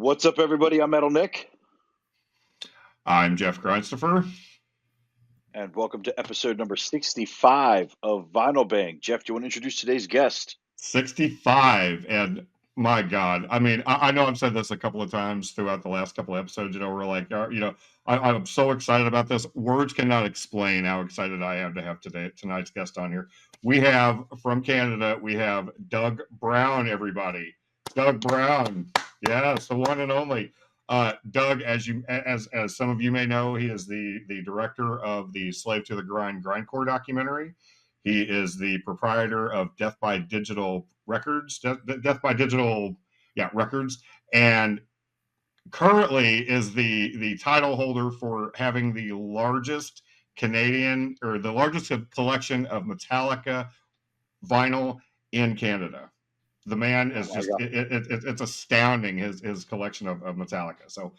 What's up, everybody? I'm Metal Nick, I'm Jeff Grindstoffer. and welcome to episode number 65 of Vinyl Bang. Jeff, do you want to introduce today's guest? 65. And my God, I mean, I know I've said this a couple of times throughout the last couple of episodes. We're like, I'm so excited about this. Words cannot explain how excited I am to have tonight's guest on here. We have from Canada, we have Doug Brown, everybody. Doug Brown. Yes, the one and only. Doug, as some of you may know, he is the director of the Slave to the Grind Grindcore documentary. He is the proprietor of Death by Digital Records, Death by Digital, Records, and currently is the title holder for having the largest Canadian or the largest collection of Metallica vinyl in Canada. The man is just it's astounding his collection of Metallica. So,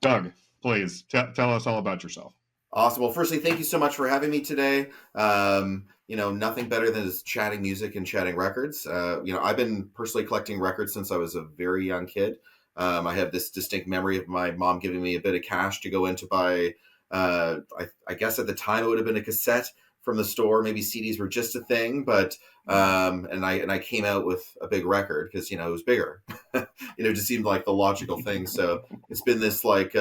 Doug, please tell us all about yourself. Awesome. Well, firstly, thank you so much for having me today. Nothing better than just chatting music and chatting records. I've been personally collecting records since I was a very young kid. I have this distinct memory of my mom giving me a bit of cash to go in to buy, I guess at the time it would have been a cassette from the store. Maybe CDs were just a thing, but and I came out with a big record because, it was bigger. It just seemed like the logical thing. So it's been this like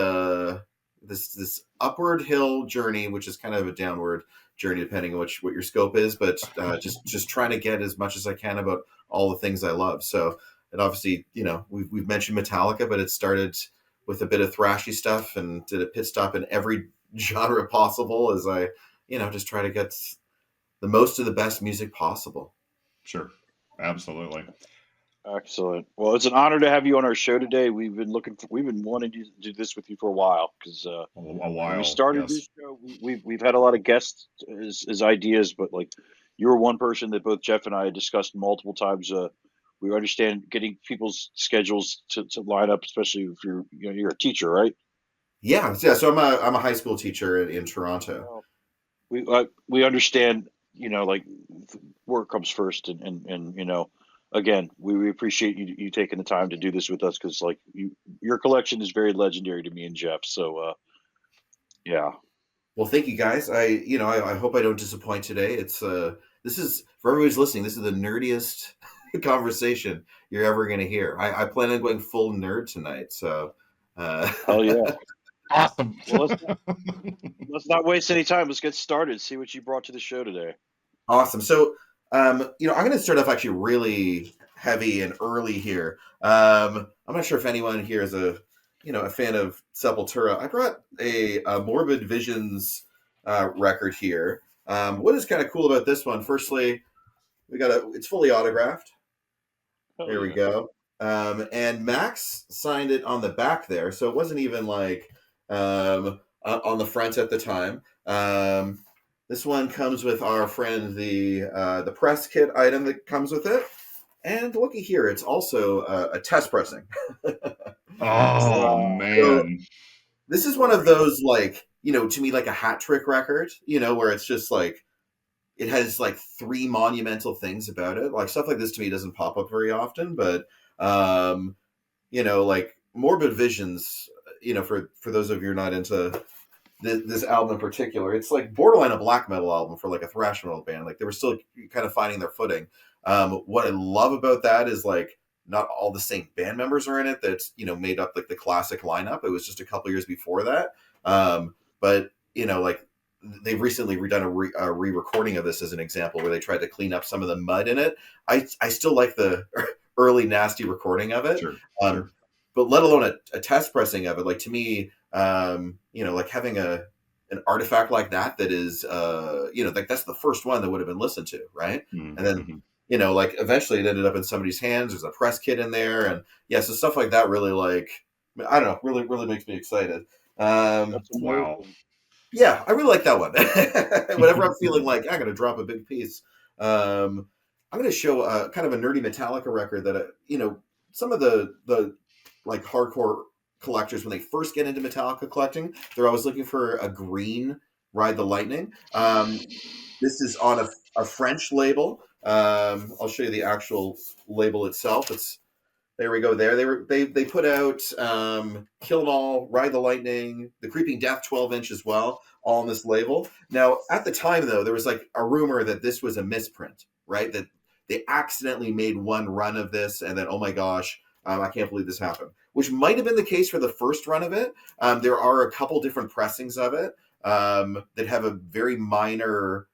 this upward hill journey, which is kind of a downward journey depending on what your scope is, but just trying to get as much as I can about all the things I love. So it obviously, we've mentioned Metallica, but it started with a bit of thrashy stuff and did a pit stop in every genre possible as I, just try to get the most of the best music possible. Sure. Absolutely. Excellent. Well, it's an honor to have you on our show today. We've been wanting to do this with you for a while because a while. when we started Yes. this show, we've had a lot of guests as ideas, but like you were one person that both Jeff and I had discussed multiple times. We understand getting people's schedules to line up, especially if you're a teacher, right? Yeah. So I'm a high school teacher in Toronto. We understand, like work comes first, and again, we appreciate you taking the time to do this with us because like your collection is very legendary to me and Jeff. So yeah. Well, thank you guys. I hope I don't disappoint today. It's this is for everybody who's listening. This is the nerdiest conversation you're ever going to hear. I plan on going full nerd tonight. So Hell yeah. Awesome. Well, let's not waste any time. Let's get started. See what you brought to the show today. Awesome. So, I'm going to start off actually really heavy and early here. I'm not sure if anyone here is a fan of Sepultura. I brought a Morbid Visions record here. What is kind of cool about this one? Firstly, it's fully autographed. There we go. And Max signed it on the back there, so it wasn't even like on the front at the time. This one comes with our friend the press kit item that comes with it, and looky here, it's also a test pressing. Oh man, so this is one of those to me like a hat trick record, where it's just like it has like three monumental things about it. Like stuff like this to me doesn't pop up very often, but like Morbid Visions, for those of you who are not into this album in particular, it's like borderline a black metal album for like a thrash metal band. Like they were still kind of finding their footing. What I love about that is like not all the same band members are in it. That's made up like the classic lineup. It was just a couple years before that. But like they've recently redone a re-recording of this as an example where they tried to clean up some of the mud in it. I still like the early nasty recording of it. Sure. But let alone a test pressing of it. Like to me, like having an artifact like that is, like that's the first one that would have been listened to, right? Mm-hmm. And then, like eventually it ended up in somebody's hands. There's a press kit in there, and so stuff like that really, like, I don't know, really makes me excited. Wow. Yeah, I really like that one. Whenever I'm feeling like I got to drop a big piece, I'm going to show kind of a nerdy Metallica record that some of the like hardcore collectors, when they first get into Metallica collecting, they're always looking for a green Ride the Lightning. This is on a French label. I'll show you the actual label itself. There we go. They put out Kill 'Em All, Ride the Lightning, The Creeping Death 12" as well, all on this label. Now, at the time though, there was like a rumor that this was a misprint, right? That they accidentally made one run of this, and then oh my gosh, I can't believe this happened. Which might have been the case for the first run of it. There are a couple different pressings of it that have a very minor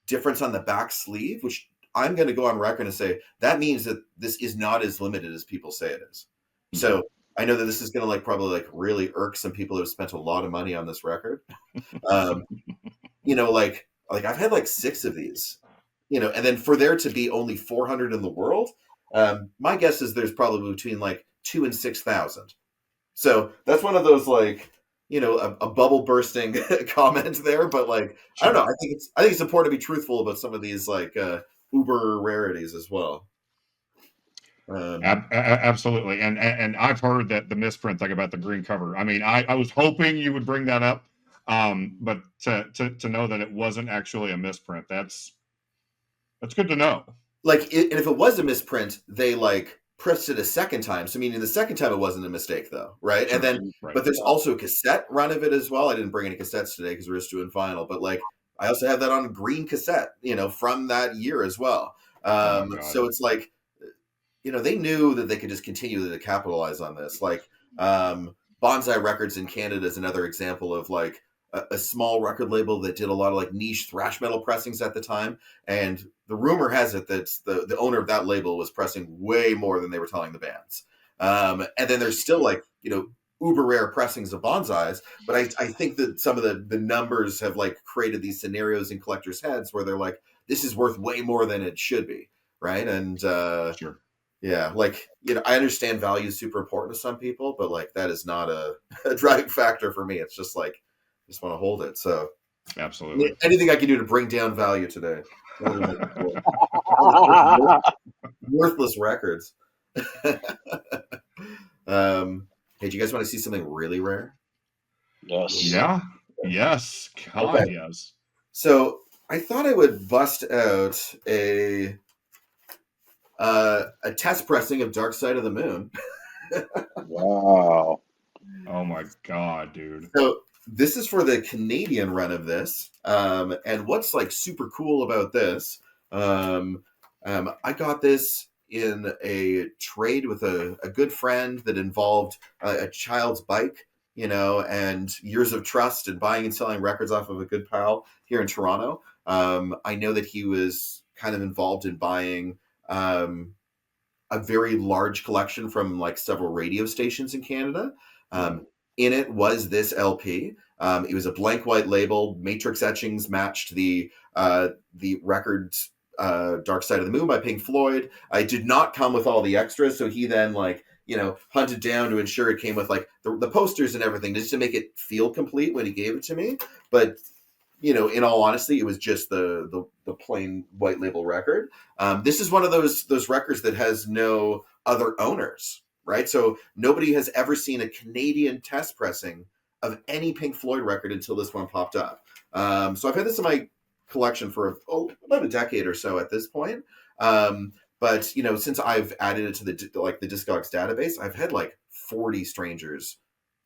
difference on the back sleeve, which I'm going to go on record and say that means that this is not as limited as people say it is. So I know that this is going to like probably like really irk some people who have spent a lot of money on this record. You know, like I've had like 6 of these, you know, and then for there to be only 400 in the world, my guess is there's probably between like 2,000 and 6,000. So that's one of those like, you know, a bubble bursting comment there, but like I don't know. I think it's important to be truthful about some of these like uber rarities as well. Absolutely, and I've heard that the misprint thing about the green cover. I mean, I was hoping you would bring that up, but to know that it wasn't actually a misprint, that's good to know. Like, and if it was a misprint, they like pressed it a second time. So meaning the second time it wasn't a mistake though, right? Sure. And then, right. But there's also a cassette run of it as well. I didn't bring any cassettes today because we're just doing vinyl, but like I also have that on green cassette, you know, from that year as well. So it's like, you know, they knew that they could just continue to capitalize on this. Like Bonsai Records in Canada is another example of like a small record label that did a lot of like niche thrash metal pressings at the time. And the rumor has it that the owner of that label was pressing way more than they were telling the bands. And then there's still like, you know, uber rare pressings of Bonsais. But I think that some of the numbers have like created these scenarios in collectors' heads where they're like, this is worth way more than it should be. Right. And sure. Yeah, like, you know, I understand value is super important to some people, but like that is not a driving factor for me. It's just like, I just want to hold it. So absolutely, anything I can do to bring down value today. Worthless records. Hey, do you guys want to see something really rare? Yes. Yeah. Yes. God, okay. Yes. So I thought I would bust out a test pressing of Dark Side of the Moon. Wow. Oh my God, dude. So this is for the Canadian run of this. And what's like super cool about this, I got this in a trade with a good friend that involved a child's bike, you know, and years of trust and buying and selling records off of a good pal here in Toronto. I know that he was kind of involved in buying a very large collection from like several radio stations in Canada. In it was this LP. It was a blank white label. Matrix etchings matched the record's Dark Side of the Moon by Pink Floyd. It did not come with all the extras, so he then like, you know, hunted down to ensure it came with like the posters and everything just to make it feel complete when he gave it to me. But you know, in all honesty, it was just the plain white label record. This is one of those records that has no other owners, right? So nobody has ever seen a Canadian test pressing of any Pink Floyd record until this one popped up. So I've had this in my collection for about a decade or so at this point. But you know, since I've added it to the Discogs database, I've had like 40 strangers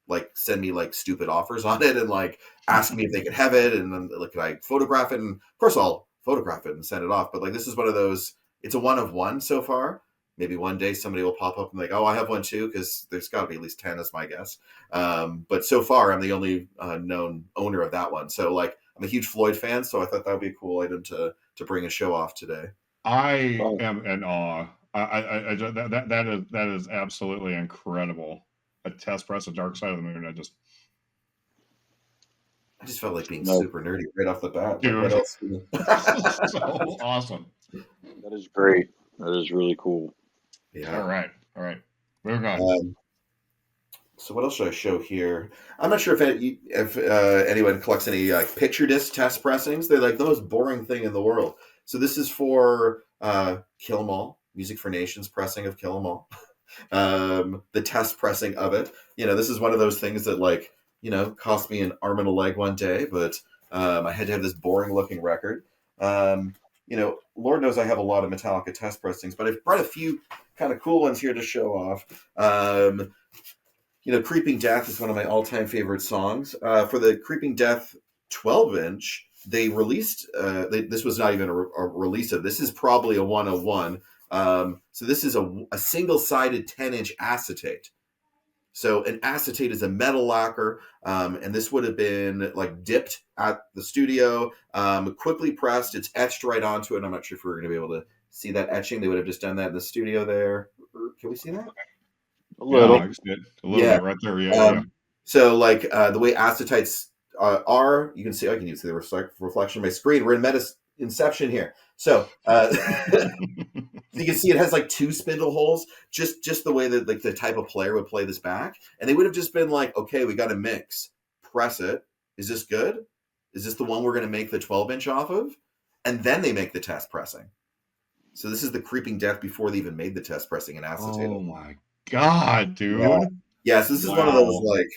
like send me like stupid offers on it and like ask me if they could have it and then like could I photograph it, and of course I'll photograph it and send it off. But like this is one of those, it's a one of one so far. Maybe one day somebody will pop up and like, oh, I have one too, because there's got to be at least 10 is my guess. But so far I'm the only known owner of that one. So like I'm a huge Floyd fan, so I thought that would be a cool item to bring a show off today. I am in awe. That is absolutely incredible. A test press of Dark Side of the Moon. I just felt like being super nerdy right off the bat. Dude. Like, what else? So awesome. That is great. That is really cool. Yeah. All right. Moving on. So what else should I show here? I'm not sure if anyone collects any like picture disc test pressings. They're like the most boring thing in the world. So this is for Kill 'Em All, Music for Nations pressing of Kill 'Em All. The test pressing of it. You know, this is one of those things that like, you know, cost me an arm and a leg one day, but I had to have this boring looking record. You know, Lord knows I have a lot of Metallica test pressings, but I've brought a few kind of cool ones here to show off. Creeping Death is one of my all-time favorite songs. For the Creeping Death 12-inch, they released, this was not even a release of, this is probably a 101. So this is a single-sided 10-inch acetate. So an acetate is a metal lacquer, and this would have been like dipped at the studio, quickly pressed. It's etched right onto it. I'm not sure if we're going to be able to see that etching. They would have just done that in the studio there. Can we see that? A little. Yeah, I see it. A little bit right there. Yeah. So like the way acetites are, you can see, I can use the reflection of my screen. We're in Inception here. So you can see it has like 2 spindle holes, just the way that like the type of player would play this back. And they would have just been like, okay, we got to mix, press it. Is this good? Is this the one we're going to make the 12-inch off of? And then they make the test pressing. So this is the Creeping Death before they even made the test pressing in acetate. Oh my God, dude. Yeah, so this is one of those like,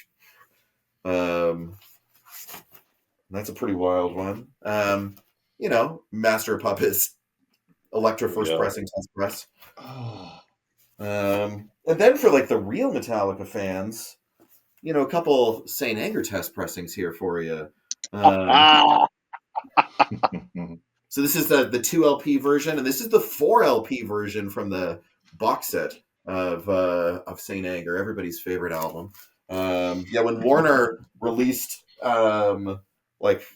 that's a pretty wild one. Master of Puppets, Electro first pressing test press. Oh. And then for like the real Metallica fans, a couple Saint Anger test pressings here for you. So this is the 2 LP version, and this is the 4 LP version from the box set of Saint Anger, everybody's favorite album. When Warner released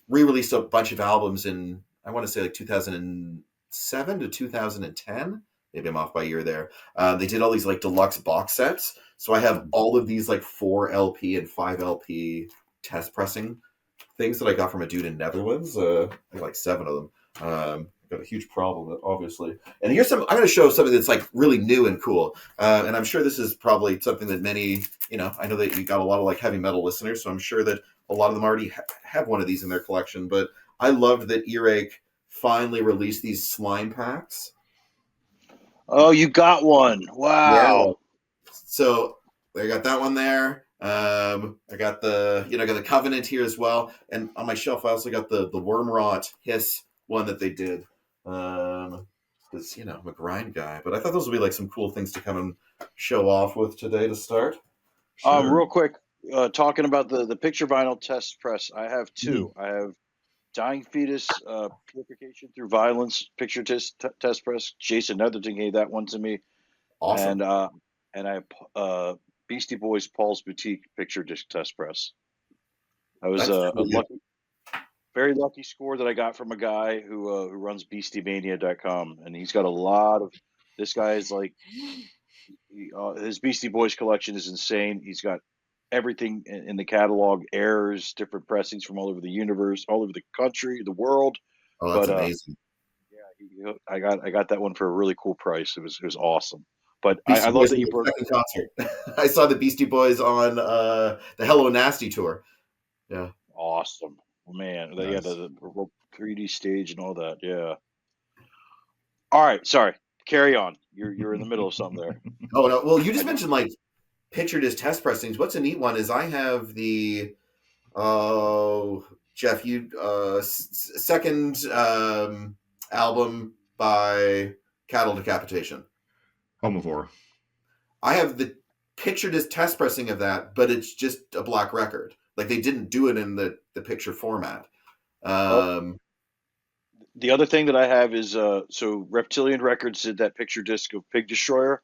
re-released a bunch of albums in, I want to say like 2007 to 2010. Maybe I'm off by a year there. They did all these like deluxe box sets. So I have all of these like 4 LP and 5 LP test pressing things that I got from a dude in Netherlands. I got like 7 of them. Got a huge problem with it, obviously. And here's I'm going to show something that's like really new and cool. And I'm sure this is probably something that many, I know that you got a lot of like heavy metal listeners, so I'm sure that a lot of them already have one of these in their collection. But I loved that Earache finally released these slime packs. Oh, you got one! Wow. Yeah. So I got that one there. I got I got the Covenant here as well, and on my shelf I also got the Wormrot Hiss one that they did. Because I'm a grind guy, but I thought those would be like some cool things to come and show off with today to start. Sure. Real quick, talking about the picture vinyl test press, I have 2. I have Dying Fetus Purification Through Violence picture test press. Jason Netherton gave that one to me. Awesome. And I have Beastie Boys Paul's Boutique picture disc test press. I was a very lucky score that I got from a guy who runs BeastieMania.com, and he's got a lot of. This guy is like, his Beastie Boys collection is insane. He's got everything in the catalog, errors, different pressings from all over the universe, all over the country, the world. Oh, that's amazing. Yeah, I got that one for a really cool price. It was awesome. But I love that you brought second concert. I saw the Beastie Boys on the Hello Nasty tour. Yeah, awesome, man. They had the 3D stage and all that. Yeah. All right, sorry. Carry on. You're in the middle of something there. Oh no. Well, you just mentioned like picture disc test pressings. What's a neat one is I have the Jeff, you second album by Cattle Decapitation. Homivore. I have the picture disc test pressing of that, but it's just a black record. Like they didn't do it in the picture format. The other thing that I have is so Reptilian Records did that picture disc of Pig Destroyer.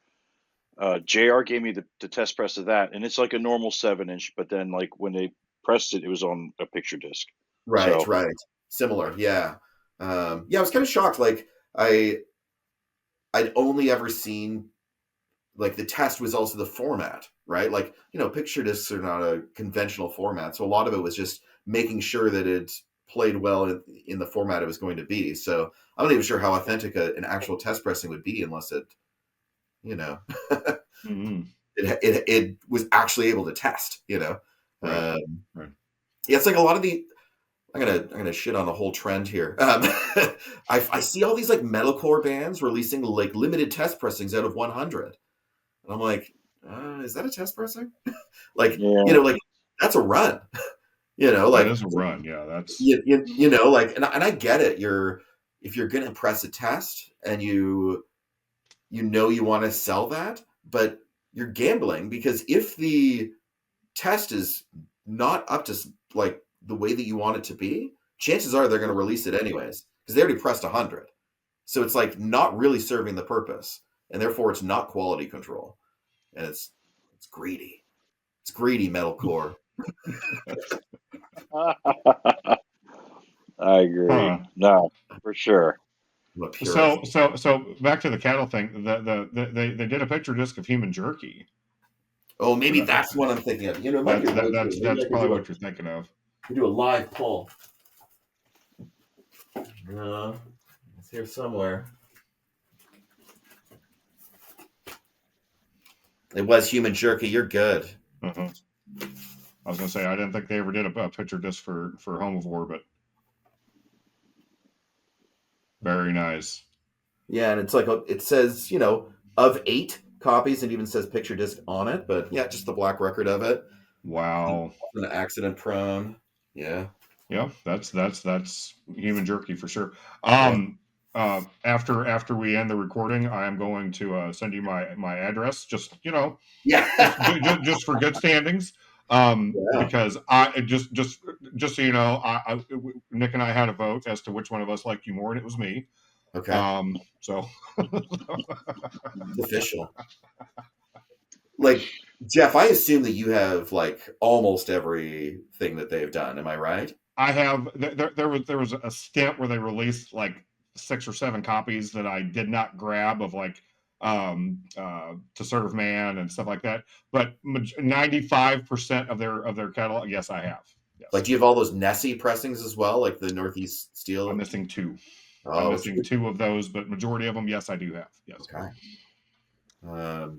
JR gave me the test press of that, and it's like a normal 7-inch, but then like when they pressed it, it was on a picture disc. Right, right. Similar, yeah. I was kind of shocked. Like I'd only ever seen like the test was also the format, right? Like, picture discs are not a conventional format. So a lot of it was just making sure that it played well in the format it was going to be. So I'm not even sure how authentic an actual test pressing would be unless it, Mm-hmm. it was actually able to test, Right. Yeah, it's like a lot of the, I'm gonna shit on the whole trend here. I see all these like metalcore bands releasing like limited test pressings out of 100, and I'm like, is that a test pressing? Like, like that's a run. Like that is a run. Yeah, that's like, and I get it. If you're gonna press a test and you you know you want to sell that, but you're gambling because if the test is not up to like the way that you want it to be, chances are they're going to release it anyways because they already pressed 100. So it's like not really serving the purpose, and therefore it's not quality control, and it's greedy. It's greedy metalcore. I agree. Huh. No, for sure. I'm a purist. So back to the cattle thing. They did a picture disc of human jerky. Oh, maybe that's what I'm thinking of. You know, it might be right here. Maybe That's I could probably what you're thinking of. do a live poll. It's here somewhere. It was human jerky. You're good. Uh-huh. I was gonna say I didn't think they ever did a picture disc for Home of War, but very nice. Yeah, and it's like it says, of 8 copies, and even says picture disc on it. But yeah, just the black record of it. Wow. An accident prone. Yeah. Yeah, that's human jerky for sure. Yeah. After we end the recording, I am going to send you my address. Just Yeah. just for good standings. Because I just so you know, Nick and I had a vote as to which one of us liked you more, and it was me. Okay. So It's official. Like, Jeff, I assume that you have like almost everything that they've done. Am I right? I have there was a stint where they released like 6 or 7 copies that I did not grab of like To Serve Man and stuff like that. But 95% of their catalog, yes, I have. Yes. Like, do you have all those Nessie pressings as well, like the Northeast Steel? I'm missing 2. Oh, I'm missing 2 of those, but majority of them, yes, I do have. Yes. Okay.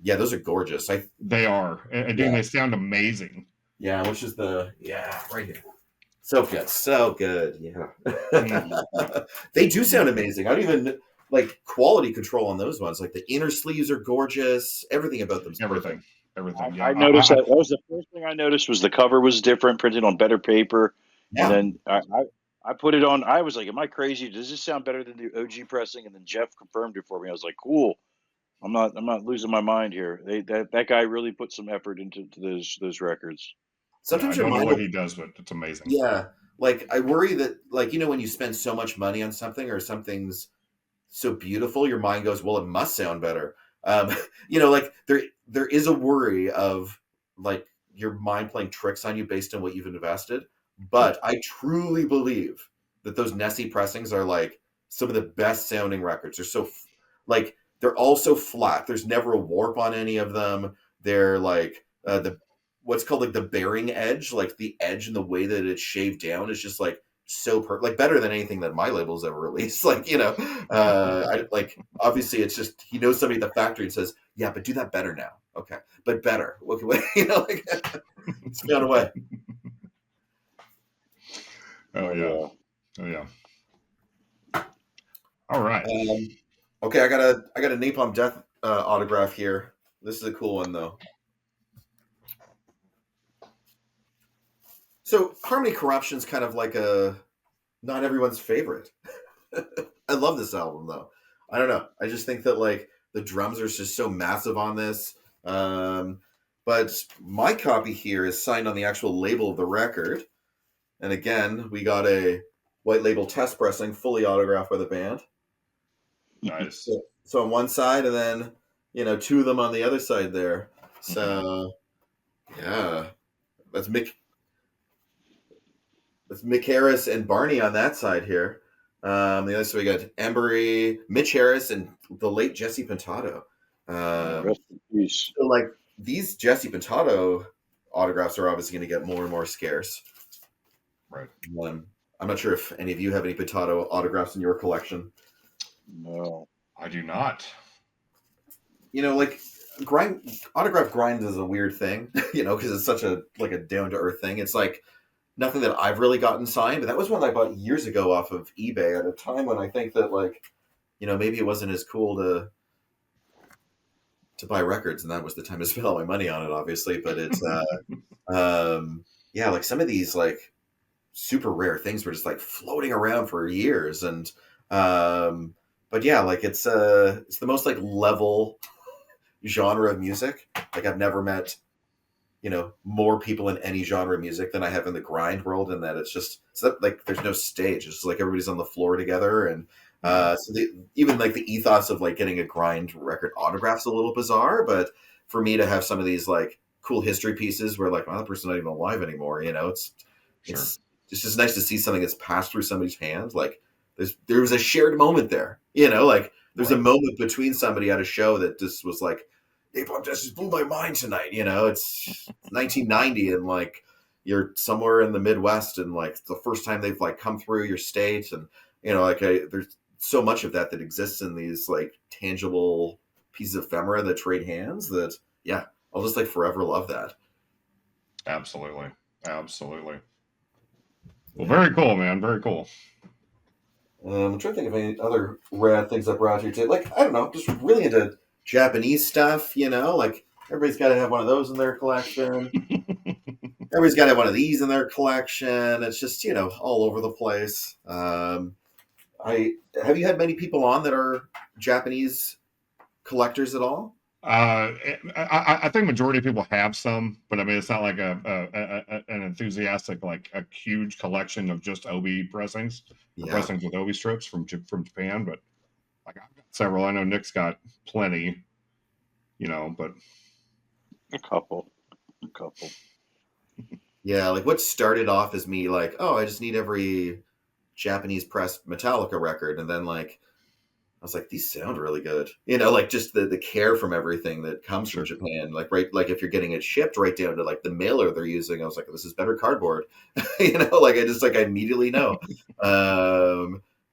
Yeah, those are gorgeous. They are, and dude, they sound amazing. Yeah, which is right here. So good, so good. Yeah, they do sound amazing. I don't even like quality control on those ones. Like the inner sleeves are gorgeous. Everything about them. Everything. Yeah. I noticed that was the first thing I noticed was the cover was different, printed on better paper, Yeah. and then I put it on. I was like, "Am I crazy? Does this sound better than the OG pressing?" And then Jeff confirmed it for me. I was like, "Cool. I'm not losing my mind here." That guy really put some effort into those records. Sometimes I don't know what he does, but it's amazing. Yeah, like I worry that when you spend so much money on something or something's so beautiful, your mind goes, well, it must sound better. Like there is a worry of like your mind playing tricks on you based on what you've invested. But I truly believe that those Nessie pressings are like some of the best sounding records. They're so like they're all so flat. There's never a warp on any of them. They're like the what's called like the bearing edge, like the edge and the way that it's shaved down is just like so like better than anything that my label's ever released. I like obviously it's just he knows somebody at the factory and says, yeah, but do that better now. Okay, but better. Okay, it's gone away. Oh yeah. All right. Okay, I got a Napalm Death autograph here. This is a cool one though. So Harmony Corruption's kind of like not everyone's favorite. I love this album though. I don't know. I just think that like the drums are just so massive on this. But my copy here is signed on the actual label of the record. And again, we got a white label test pressing, fully autographed by the band. Nice. So on one side, and then 2 of them on the other side there. So yeah, that's Mick Harris and Barney on that side here. The other side we got Embry, Mitch Harris, and the late Jesse Pintado. Rest in peace. So like these Jesse Pintado autographs are obviously going to get more and more scarce. Right. I'm not sure if any of you have any Pintado autographs in your collection. No, I do not. Like autograph grind is a weird thing, because it's such a down to earth thing. It's like nothing that I've really gotten signed, but that was one I bought years ago off of eBay at a time when I think that maybe it wasn't as cool to buy records, and that was the time to spend all my money on it, obviously. But it's like some of these like super rare things were just like floating around for years, and but yeah, like it's the most like level genre of music. Like I've never met, more people in any genre of music than I have in the grind world, and that it's not, like there's no stage. It's just like everybody's on the floor together, and even like the ethos of like getting a grind record autograph's a little bizarre. But for me to have some of these like cool history pieces where like, well, that person's not even alive anymore, Sure. it's just nice to see something that's passed through somebody's hands. Like there was a shared moment there, like there's a Right. moment between somebody at a show that just was like, hey, Bob, this just blew my mind tonight. It's 1990 and like you're somewhere in the Midwest and like it's the first time they've like come through your state, and there's so much of that exists in these like tangible pieces of ephemera that trade hands that, yeah, I'll just like forever love that. Absolutely. Absolutely. Well, Yeah. very cool, man. Very cool. I'm trying to think of any other rad things I brought here today. Like, I don't know, just really into Japanese stuff, like everybody's got to have one of those in their collection. Everybody's got to have one of these in their collection. It's just, all over the place. I Have you had many people on that are Japanese collectors at all? I think majority of people have some, but I mean, it's not like an enthusiastic, like a huge collection of just Obi pressings or Yeah. pressings with Obi strips from Japan. But like I've got several. I know Nick's got plenty, but A couple. Yeah, like what started off as me like, oh, I just need every Japanese pressed Metallica record, and then like I was like, these sound really good. Like just the care from everything that comes from sure. Japan. Like right, like if you're getting it shipped right down to like the mailer they're using, I was like, this is better cardboard. Like I immediately know.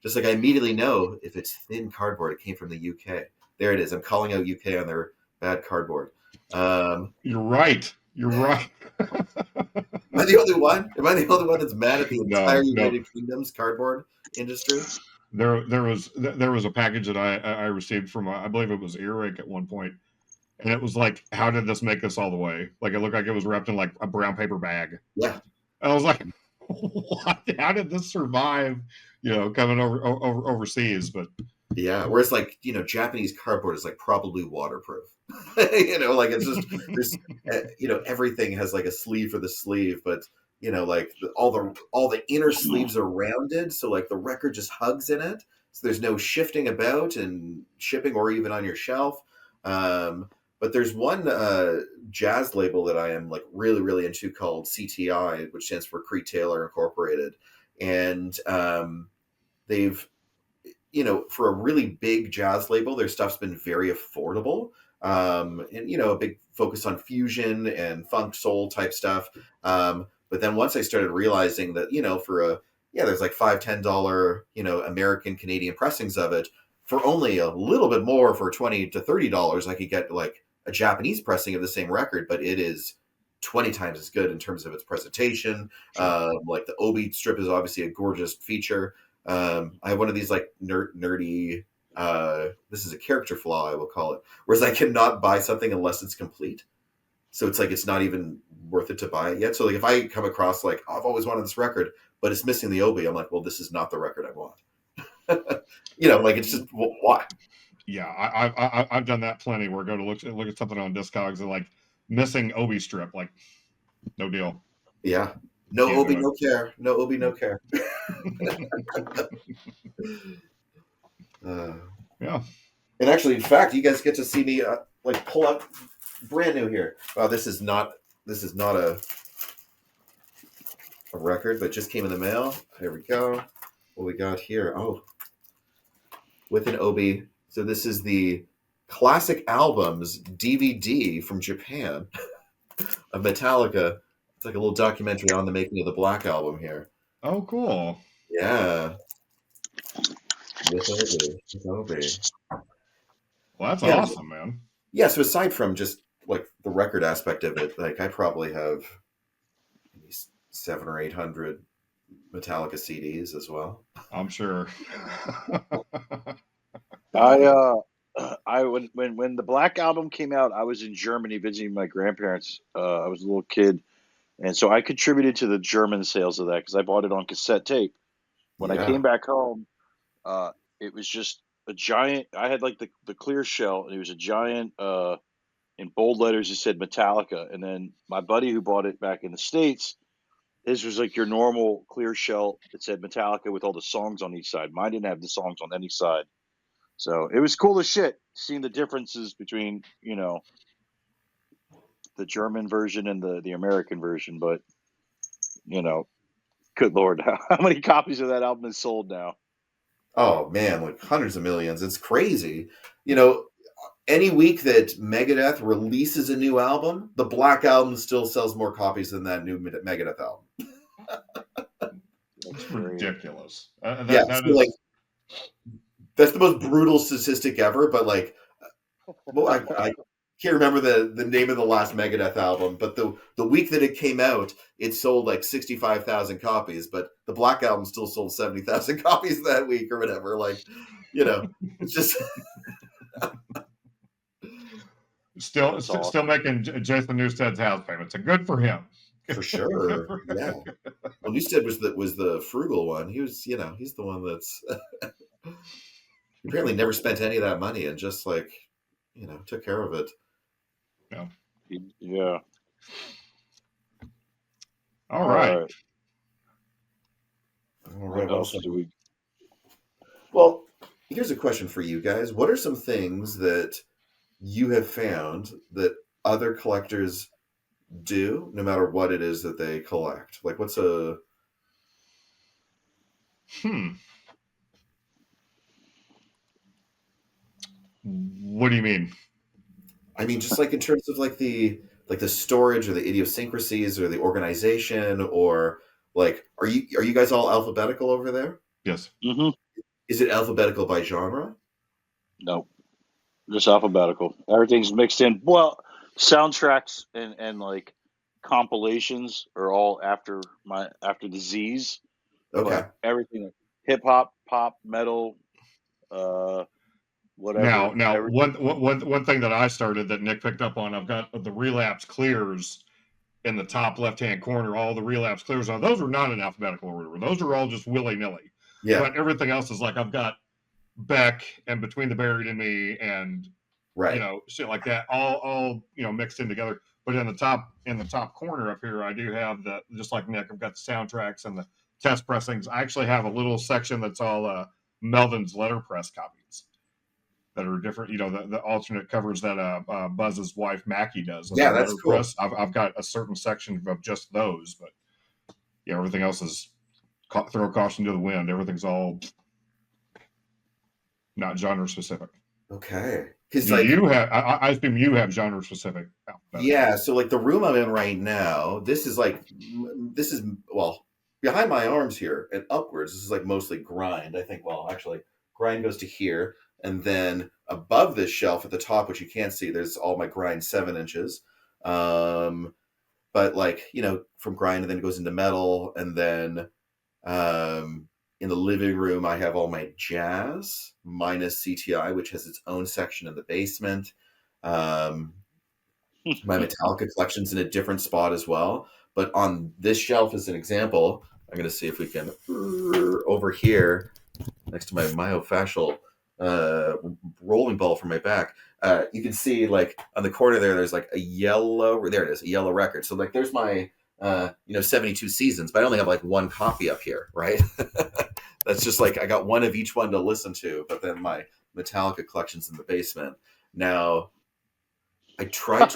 Just like I immediately know if it's thin cardboard, it came from the UK. There it is. I'm calling out UK on their bad cardboard. You're right. You're right. Am I the only one? Am I the only one that's mad at the entire No. United Kingdom's cardboard industry? There was a package that I received from I believe it was Earache at one point, and it was like, how did this make this all the way? Like it looked like it was wrapped in like a brown paper bag. Yeah. And I was like, what? How did this survive? Coming overseas, but Yeah. Whereas like, Japanese cardboard is like probably waterproof. Like it's just everything has like a sleeve for the sleeve, but like all the inner sleeves are rounded, so like the record just hugs in it. So there's no shifting about and shipping or even on your shelf. But there's one jazz label that I am like really, really into called CTI, which stands for Creed Taylor Incorporated. And they've for a really big jazz label, their stuff's been very affordable. And a big focus on fusion and funk soul type stuff. But then once I started realizing that, there's like $5-10, American Canadian pressings of it for only a little bit more, for $20 to $30, I could get like a Japanese pressing of the same record, but it is 20 times as good in terms of its presentation. sure. Like the Obi strip is obviously a gorgeous feature. I have one of these like nerdy. This is a character flaw, I will call it. Whereas I cannot buy something unless it's complete. So it's like it's not even worth it to buy it yet. So like if I come across like, oh, I've always wanted this record, but it's missing the Obi, I'm like, well, this is not the record I want. Like it's just why? Yeah, I've done that plenty. Where I go to look at something on Discogs and like missing Obi strip, like no deal. Yeah. No Can't Obi, do no care. No Obi, no care. it. Yeah. And actually, in fact, you guys get to see me like pull up brand new here. Wow, this is not a record, but it just came in the mail. Here we go. What we got here? Oh, with an Obi. So this is the classic albums DVD from Japan of Metallica. It's like a little documentary on the making of the Black Album here. Oh, cool. Yeah. With Obi. With Obi. Well, that's Yeah. awesome, man. Yeah. So aside from just like the record aspect of it, like I probably have maybe 700 or 800 Metallica CDs as well. I'm sure. I when the Black Album came out, I was in Germany visiting my grandparents. I was a little kid, and so I contributed to the German sales of that because I bought it on cassette tape. When I Yeah. came back home, uh, it was just a giant. I had like the clear shell, and it was a giant. In bold letters, it said Metallica, and then my buddy who bought it back in the States, his was like your normal clear shell. It said Metallica with all the songs on each side. Mine didn't have the songs on any side. So it was cool as shit seeing the differences between, the German version and the American version. But, you know, good Lord, how many copies of that album is sold now? Oh man, like hundreds of millions. It's crazy. Any week that Megadeth releases a new album, the Black Album still sells more copies than that new Megadeth album. It's ridiculous. Yeah, That so like that's the most brutal statistic ever. But like, well, I can't remember the name of the last Megadeth album, but the week that it came out, it sold like 65,000 copies. But the Black Album still sold 70,000 copies that week or whatever. Like, it's just. Still making Jason Newsted's house payments. So good for him. For sure. Yeah. Well, Newsted was the frugal one. He was, he's the one that's apparently never spent any of that money and just like, took care of it. Yeah. Yeah. All right. What else do we? Well, here's a question for you guys. What are some things that you have found that other collectors do, no matter what it is that they collect? Like, what's a... What do you mean? I mean, just like in terms of like the storage or the idiosyncrasies or the organization, or like, are you guys all alphabetical over there? Yes. Mm-hmm. Is it alphabetical by genre? No, just alphabetical. Everything's mixed in. Well, soundtracks and like compilations are all after the Z's. Okay. But everything, hip hop, pop, metal, whatever. Now, one thing that I started that Nick picked up on, I've got the Relapse Clears in the top left-hand corner. All the Relapse Clears on those are not in alphabetical order. Those are all just willy-nilly. Yeah. But everything else is like I've got Beck and Between the Buried and Me and right, shit like that, all mixed in together. But in the top corner up here, I do have just like Nick, I've got the soundtracks and the test pressings. I actually have a little section that's all Melvin's letterpress copies that are different. The alternate covers that Buzz's wife Mackie does. Yeah, that's cool. I've got a certain section of just those, but everything else is throw caution to the wind. Everything's all not genre specific. Okay. Because you have, I assume you have genre specific. Yeah. So like the room I'm in right now, this is well, behind my arms here and upwards, this is like mostly grind. I think, well, actually grind goes to here. And then above this shelf at the top, which you can't see, there's all my grind 7 inches. But like, from grind and then it goes into metal. And then in the living room, I have all my jazz minus CTI, which has its own section in the basement. My Metallica collection's in a different spot as well. But on this shelf, as an example, I'm going to see if we can, over here, next to my myofascial rolling ball for my back, you can see like on the corner there's like a yellow record. So like there's my 72 seasons, but I only have like one copy up here, right? That's just like I got one of each one to listen to, but then my Metallica collection's in the basement. Now I tried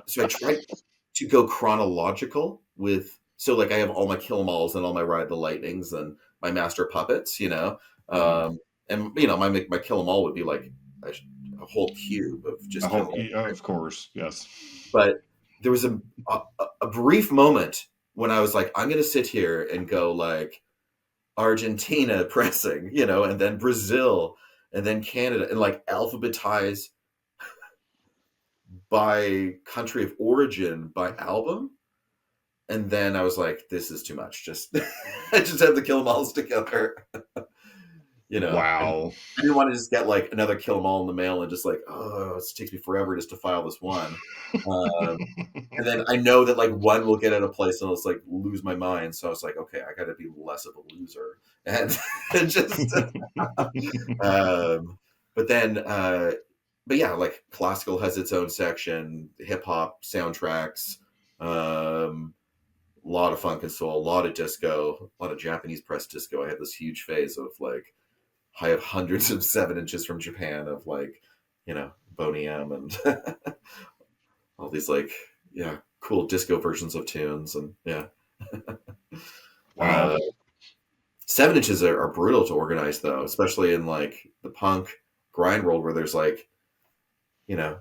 to go chronological with, so like I have all my Kill 'Em Alls and all my Ride the Lightnings and my Master Puppets, and my Kill 'Em All would be like a whole cube of just of course, yes. But there was a brief moment when I was like, I'm going to sit here and go like Argentina pressing, and then Brazil and then Canada and like alphabetize by country of origin, by album. And then I was like, this is too much. I just had the Kill 'Em Alls together. you know. Wow. I didn't want to just get like another Kill 'Em All in the mail and just like, oh, it takes me forever just to file this one. And then I know that like one will get at a place and I'll just like lose my mind. So I was like, okay, I got to be less of a loser and, and just. But then, but yeah, like classical has its own section, hip hop soundtracks, a lot of funk and soul, a lot of disco, a lot of Japanese press disco. I had this huge phase of like, I have hundreds of 7-inches from Japan of like, Boney M and all these like, cool disco versions of tunes. And Wow. 7-inches are brutal to organize though, especially in like the punk grind world where there's like, I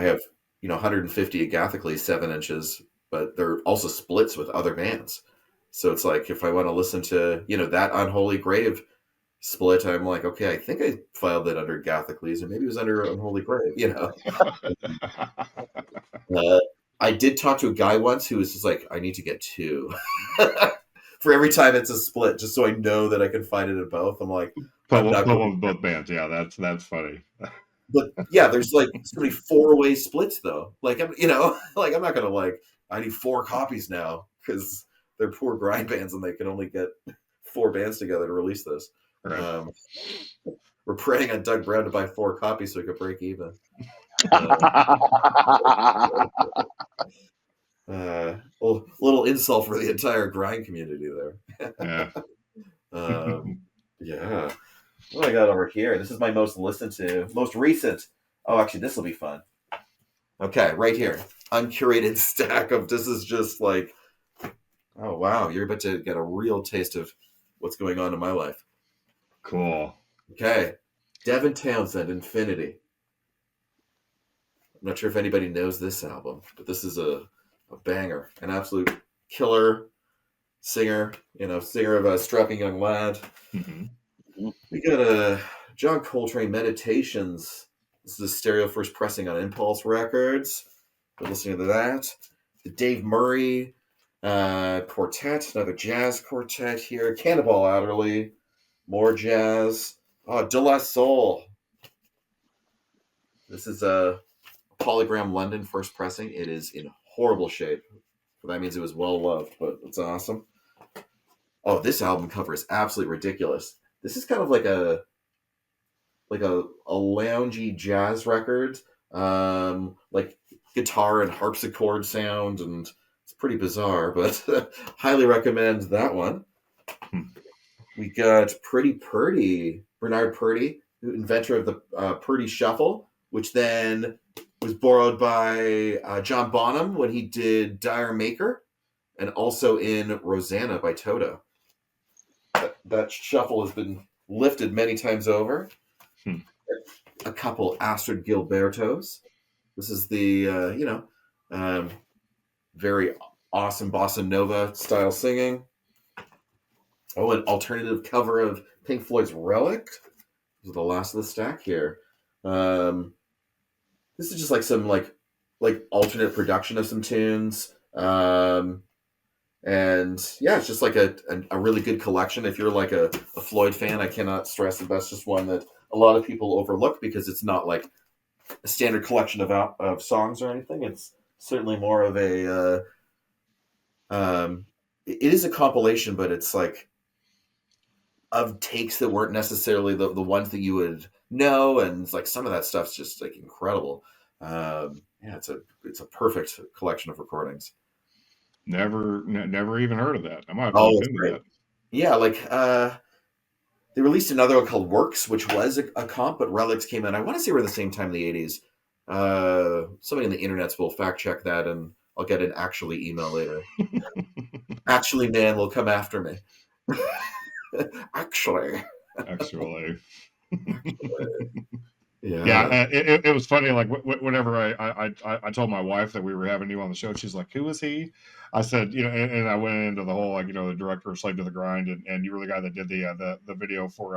have, 150 Agathocles 7-inches, but they're also splits with other bands. So it's like, if I want to listen to, that Unholy Grave split, I'm like, okay, I think I filed it under Agathocles, or maybe it was under Unholy Grave, I did talk to a guy once who was just like, I need to get two for every time it's a split, just so I know that I can find it in both. I'm like, put one with both bands. Yeah, that's funny. But yeah, there's like so many 4-way splits though. Like I'm, like I'm not gonna like, I need 4 copies now because they're poor grind bands and they can only get 4 bands together to release this. Right. We're praying on Doug Brown to buy 4 copies so we could break even. Little insult for the entire grind community there. Yeah. What do I got over here? This is my most recent. Oh, actually, this will be fun. Okay, right here. Uncurated stack of, this is just like, oh, wow. You're about to get a real taste of what's going on in my life. Cool. Okay. Devin Townsend, Infinity. I'm not sure if anybody knows this album, but this is a banger, an absolute killer singer, singer of a strapping young lad. Mm-hmm. We got a John Coltrane Meditations. This is a stereo first pressing on Impulse Records. We're listening to that. The Dave Murray quartet, another jazz quartet here. Cannonball Adderley, more jazz. Oh, De La Soul. This is a Polygram London first pressing. It is in horrible shape. So that means it was well loved, but it's awesome. Oh, this album cover is absolutely ridiculous. This is kind of like a loungy jazz record, like guitar and harpsichord sound, and it's pretty bizarre, but highly recommend that one. We got Pretty Purdy, Bernard Purdy, inventor of the Purdy Shuffle, which then was borrowed by John Bonham when he did Dire Maker, and also in Rosanna by Toto. That shuffle has been lifted many times over. A couple Astrid Gilbertos. This is the very awesome bossa nova style singing. Oh, an alternative cover of Pink Floyd's Relic. This is the last of the stack here. This is just like some like alternate production of some tunes. And yeah, it's just like a really good collection. If you're like a Floyd fan, I cannot stress that that's just one that a lot of people overlook because it's not like a standard collection of songs or anything. It's certainly more of a it is a compilation, but it's like of takes that weren't necessarily the ones that you would know, and it's like some of that stuff's just like incredible. Yeah, it's a perfect collection of recordings. Never even heard of that. I might have to look into that. Yeah, like they released another one called Works, which was a comp, but Relics came out. I want to say we're the same time in the 80s. Somebody on the internets will fact check that, and I'll get an actually email later. Actually, man will come after me. Actually. Yeah. It was funny. Like whenever I told my wife that we were having you on the show, she's like, "Who is he?" I said, and I went into the whole the director of Slave to the Grind, and you were the guy that did the video for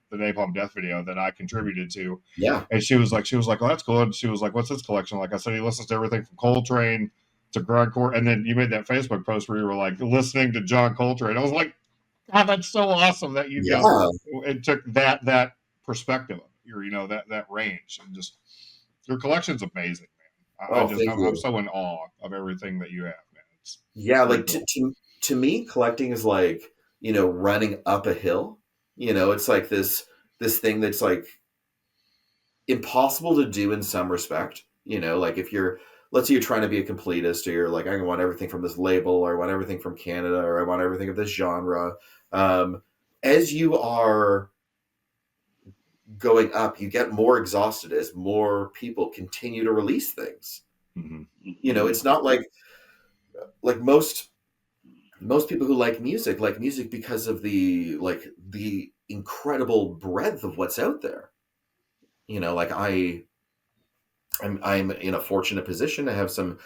the Napalm Death video that I contributed to. Yeah. And she was like, "Oh, that's cool." And she was like, "What's his collection?" Like I said, he listens to everything from Coltrane to grindcore, and then you made that Facebook post where you were like listening to John Coltrane. I was like, God, that's so awesome that you know Yeah. it took that perspective of it, or that range, and just your collection's amazing, man. Oh, thank I'm you. so in awe of everything that you have, man. It's Yeah, pretty like cool. to me, collecting is like, running up a hill. It's like this thing that's like impossible to do in some respect. Like if you're, let's say you're trying to be a completist, or you're like, I want everything from this label, or I want everything from Canada, or I want everything of this genre. Um, as you are going up, you get more exhausted as more people continue to release things. Mm-hmm. It's not like most people who like music because of the incredible breadth of what's out there. Like I'm in a fortunate position to have some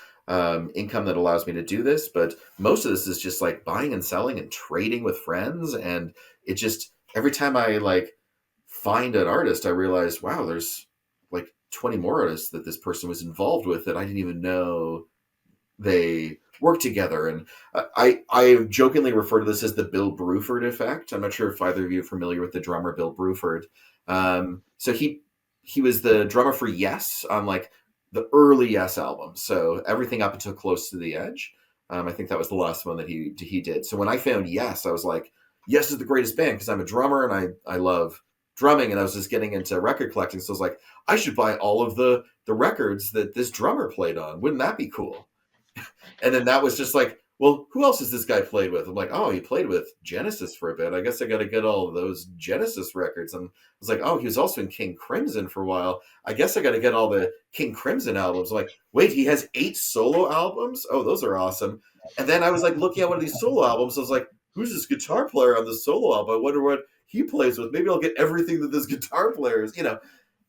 income that allows me to do this, but most of this is just like buying and selling and trading with friends, and it just every time I like find an artist, I realize, wow, there's like 20 more artists that this person was involved with that I didn't even know they work together. And I jokingly refer to this as the Bill Bruford effect. I'm not sure if either of you are familiar with the drummer Bill Bruford. So he was the drummer for Yes on like the early Yes album. So everything up until Close to the Edge. I think that was the last one that he did. So when I found Yes, I was like, Yes is the greatest band because I'm a drummer and I love drumming, and I was just getting into record collecting. So I was like, I should buy all of the records that this drummer played on. Wouldn't that be cool? And then that was just like, well, who else has this guy played with? I'm like, oh, he played with Genesis for a bit. I guess I got to get all of those Genesis records. And I was like, oh, he was also in King Crimson for a while. I guess I got to get all the King Crimson albums. I'm like, wait, he has 8 solo albums? Oh, those are awesome. And then I was like looking at one of these solo albums. I was like, who's this guitar player on the solo album? I wonder what he plays with. Maybe I'll get everything that this guitar player is. And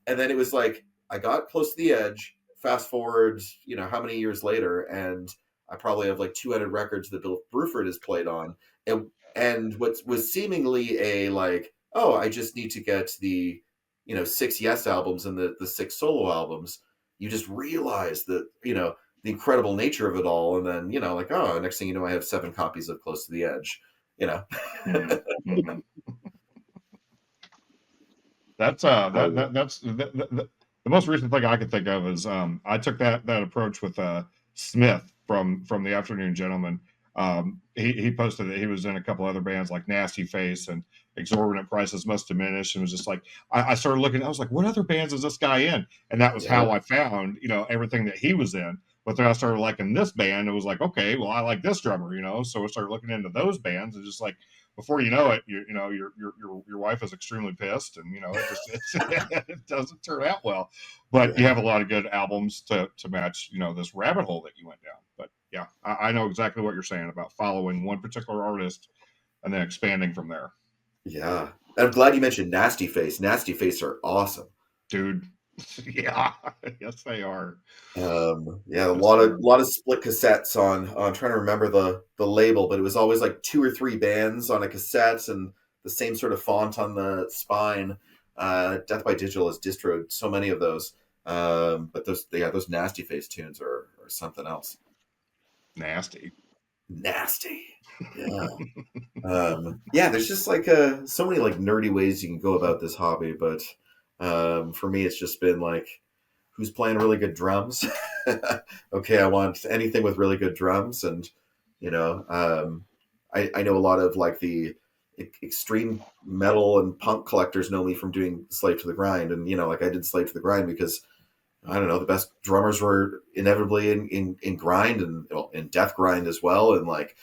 then it was like, I got Close to the Edge. Fast forward, how many years later, and I probably have like 200 records that Bill Bruford has played on. And what was seemingly a like, oh, I just need to get the 6 Yes albums and the 6 solo albums. You just realize that the incredible nature of it all, and then like, oh, next thing you know, I have 7 copies of Close to the Edge. Mm-hmm. That's that's the most recent thing I could think of is I took that approach with Smith from the Afternoon Gentleman. He posted that he was in a couple other bands like Nasty Face and Exorbitant Prices Must Diminish, and was just like I started looking. I was like, what other bands is this guy in? And that was Yeah, how I found everything that he was in. But then I started liking this band. It was like, okay, well, I like this drummer. So I started looking into those bands, and just like before you know it, your wife is extremely pissed, and it doesn't turn out well. But you yeah. have a lot of good albums to match this rabbit hole that you went down. But yeah, I know exactly what you're saying about following one particular artist and then expanding from there, Yeah. I'm glad you mentioned Nasty Face. Nasty Face are awesome. dude. Yeah, yes they are. Yeah, a Yes lot they of are. lot of split cassettes on. I'm trying to remember the label, but it was always like 2 or 3 bands on a cassette and the same sort of font on the spine. Death by Digital has distroed so many of those. But those Nasty Face tunes are something else. Nasty. Nasty. Yeah. Yeah, there's just like so many like nerdy ways you can go about this hobby, but for me it's just been like, who's playing really good drums? Okay, I want anything with really good drums. And I know a lot of like the extreme metal and punk collectors know me from doing Slave to the Grind, and like I did Slave to the Grind because I don't know, the best drummers were inevitably in grind, and in death grind as well, and like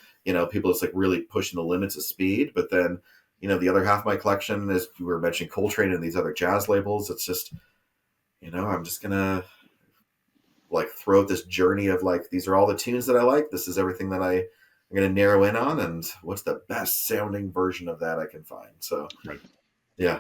people just like really pushing the limits of speed. But then the other half of my collection, as you were mentioning Coltrane and these other jazz labels, it's just I'm just gonna like throw out this journey of like, these are all the tunes that I like, this is everything that I'm gonna narrow in on, and what's the best sounding version of that I can find. So Right. yeah,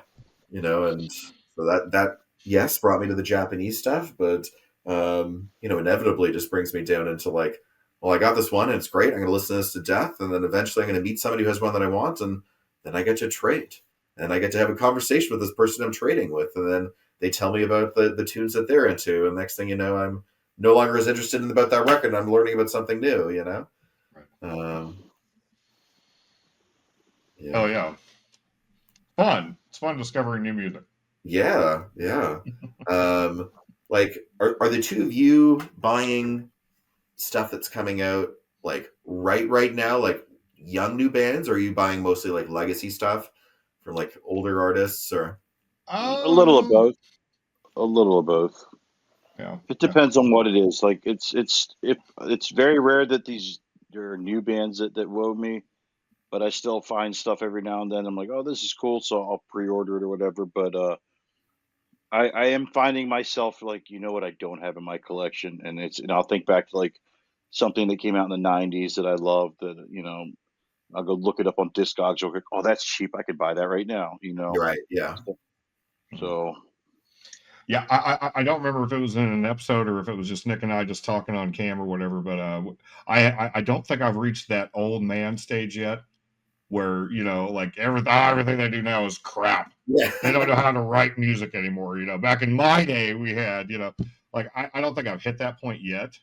and so that yes brought me to the Japanese stuff, but inevitably just brings me down into like, well, I got this one and it's great, I'm going to listen to this to death, and then eventually I'm going to meet somebody who has one that I want, and then I get to trade, and I get to have a conversation with this person I'm trading with, and then they tell me about the tunes that they're into, and next thing you know, I'm no longer as interested in about that record, and I'm learning about something new. Right. um, Oh yeah, fun. It's fun discovering new music. Yeah, yeah. Um, like, are the two of you buying stuff that's coming out like right now, like young new bands, or are you buying mostly like legacy stuff from like older artists? Or A little of Um, both. A little of both. yeah, It yeah, depends on what it is. Like it's very rare that there are new bands that woo me, but I still find stuff every now and then. I'm like, oh, this is cool, so I'll pre-order it or whatever. But I am finding myself like, you know what, I don't have in my collection, and I'll think back to like something that came out in the '90s that I loved. That I'll go look it up on Discogs. Or oh, that's cheap. I could buy that right now. you're right, yeah, mhm. So Yeah. I don't remember if it was in an episode or if it was just Nick and I just talking on cam or whatever. But I don't think I've reached that old man stage yet, where like everything they do now is crap. yeah, They don't know how to write music anymore. Back in my day, we had like I don't think I've hit that point yet.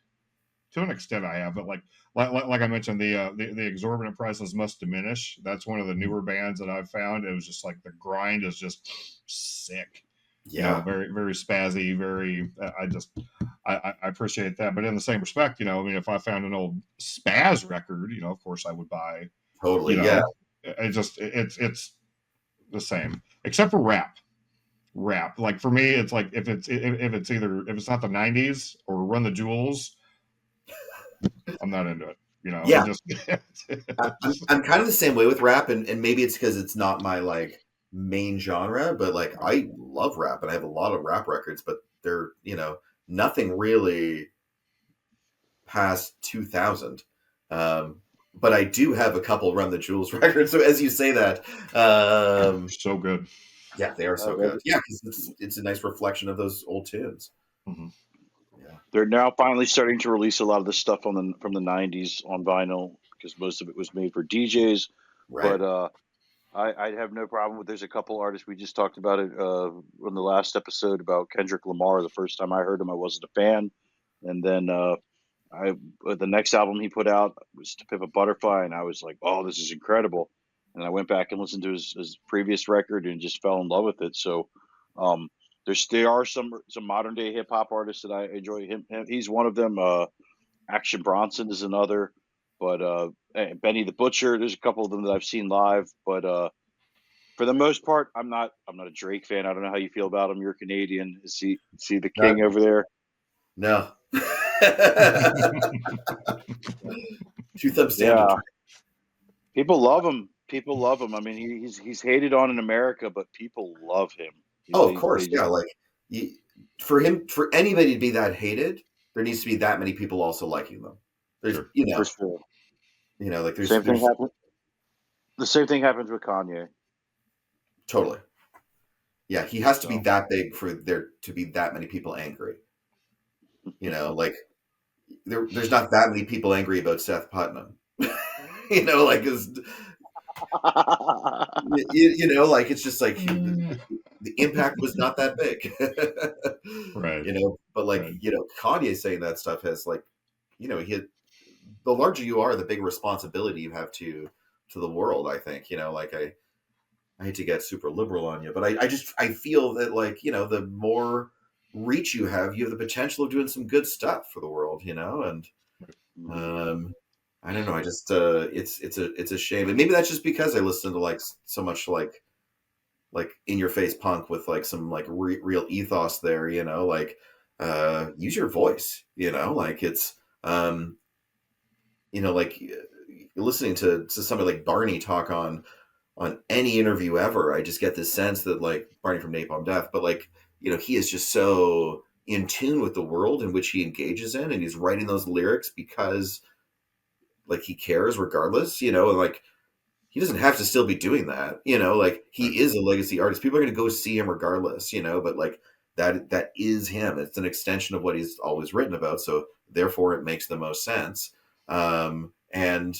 To an extent, I have, but like I mentioned, the exorbitant prices must diminish. That's one of the newer bands that I've found. It was just like the grind is just sick. yeah, Very very spazzy. Very. I appreciate that, but in the same respect, I mean, if I found an old spaz record, of course I would buy. You totally, yeah, know, it's the same, except for rap. Rap, like for me, it's like if it's not the '90s or Run the Jewels, I'm not into it. It yeah. just, I'm kind of the same way with rap, and maybe it's because it's not my like main genre, but like I love rap and I have a lot of rap records, but they're nothing really past 2000. But I do have a couple Run the Jewels records. So as you say that, so good. yeah, they are so uh, good. Yeah, because it's a nice reflection of those old tunes. Mhm. Yeah, they're now finally starting to release a lot of the stuff from the '90s on vinyl because most of it was made for DJs. right. But I have no problem with. There's a couple artists we just talked about it on the last episode about Kendrick Lamar. The first time I heard him, I wasn't a fan, and then I the next album he put out was To Pimp a Butterfly, and I was like, oh, this is incredible. And I went back and listened to his previous record and just fell in love with it. So um, there are some modern day hip hop artists that I enjoy. He's one of them. Action Bronson is another, but Benny the Butcher. There's a couple of them that I've seen live, but for the most part, I'm not a Drake fan. I don't know how you feel about him. You're Canadian. Is he the No, king over there? no. Two thumbs down to Yeah, Drake. people love him. People love him. I mean, he's hated on in America, but people love him. Oh, of They course, just yeah. Like you, for anybody to be that hated, there needs to be that many people also liking them. There's, Sure. for sure. like Same thing there's happens. The same thing happens with Kanye. totally, yeah. He has to be So that big for there to be that many people angry. Like there's not that many people angry about Seth Putnam. Like like it's just like the impact was not that big. right, But like right. Kanye saying that stuff has like he the larger you are, the bigger responsibility you have to the world. I think like I hate to get super liberal on you, but I feel that like the more reach you have the potential of doing some good stuff for the world. And Mhm. um, I don't know. I just it's a shame, and maybe that's just because I listen to like so much like in your face punk with like some like real ethos there. Like use your voice. Like it's um like listening to somebody like Barney talk on any interview ever, I just get this sense that like Barney from Napalm Death, but like he is just so in tune with the world in which he engages in, and he's writing those lyrics because like he cares regardless, and like he doesn't have to still be doing that, like Right. he is a legacy artist. People are going to go see him regardless, but like that is him. It's an extension of what he's always written about, so therefore it makes the most sense. And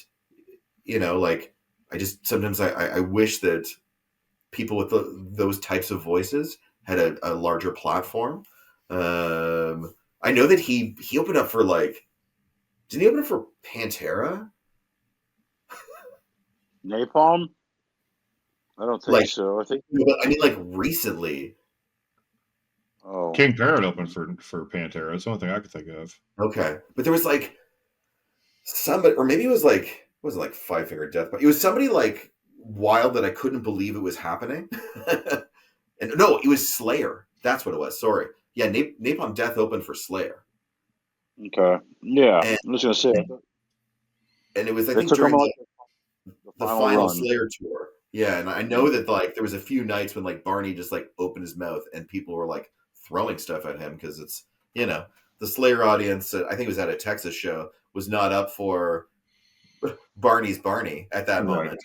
like I just sometimes I wish that people with those types of voices had a larger platform. I know that he opened up for like, did he open up for Pantera? Napalm. I don't think Like, so. I think. but I mean, like recently. Oh, King Parrot opened for Pantera. That's the only thing I could think of. Okay, but there was like somebody, or maybe it was like, it wasn't like Five Finger Death, but it was somebody like wild that I couldn't believe it was happening. And no, it was Slayer. That's what it was. Sorry. Yeah, Napalm Death opened for Slayer, okay. Yeah, and I was gonna say and it was, I they think, took them during on the the final final run. Slayer tour. Yeah, and I know that like there was a few nights when like Barney just like opened his mouth and people were like throwing stuff at him because it's, the Slayer audience. I think it was at a Texas show, was not up for Barney's Barney at that Right. moment.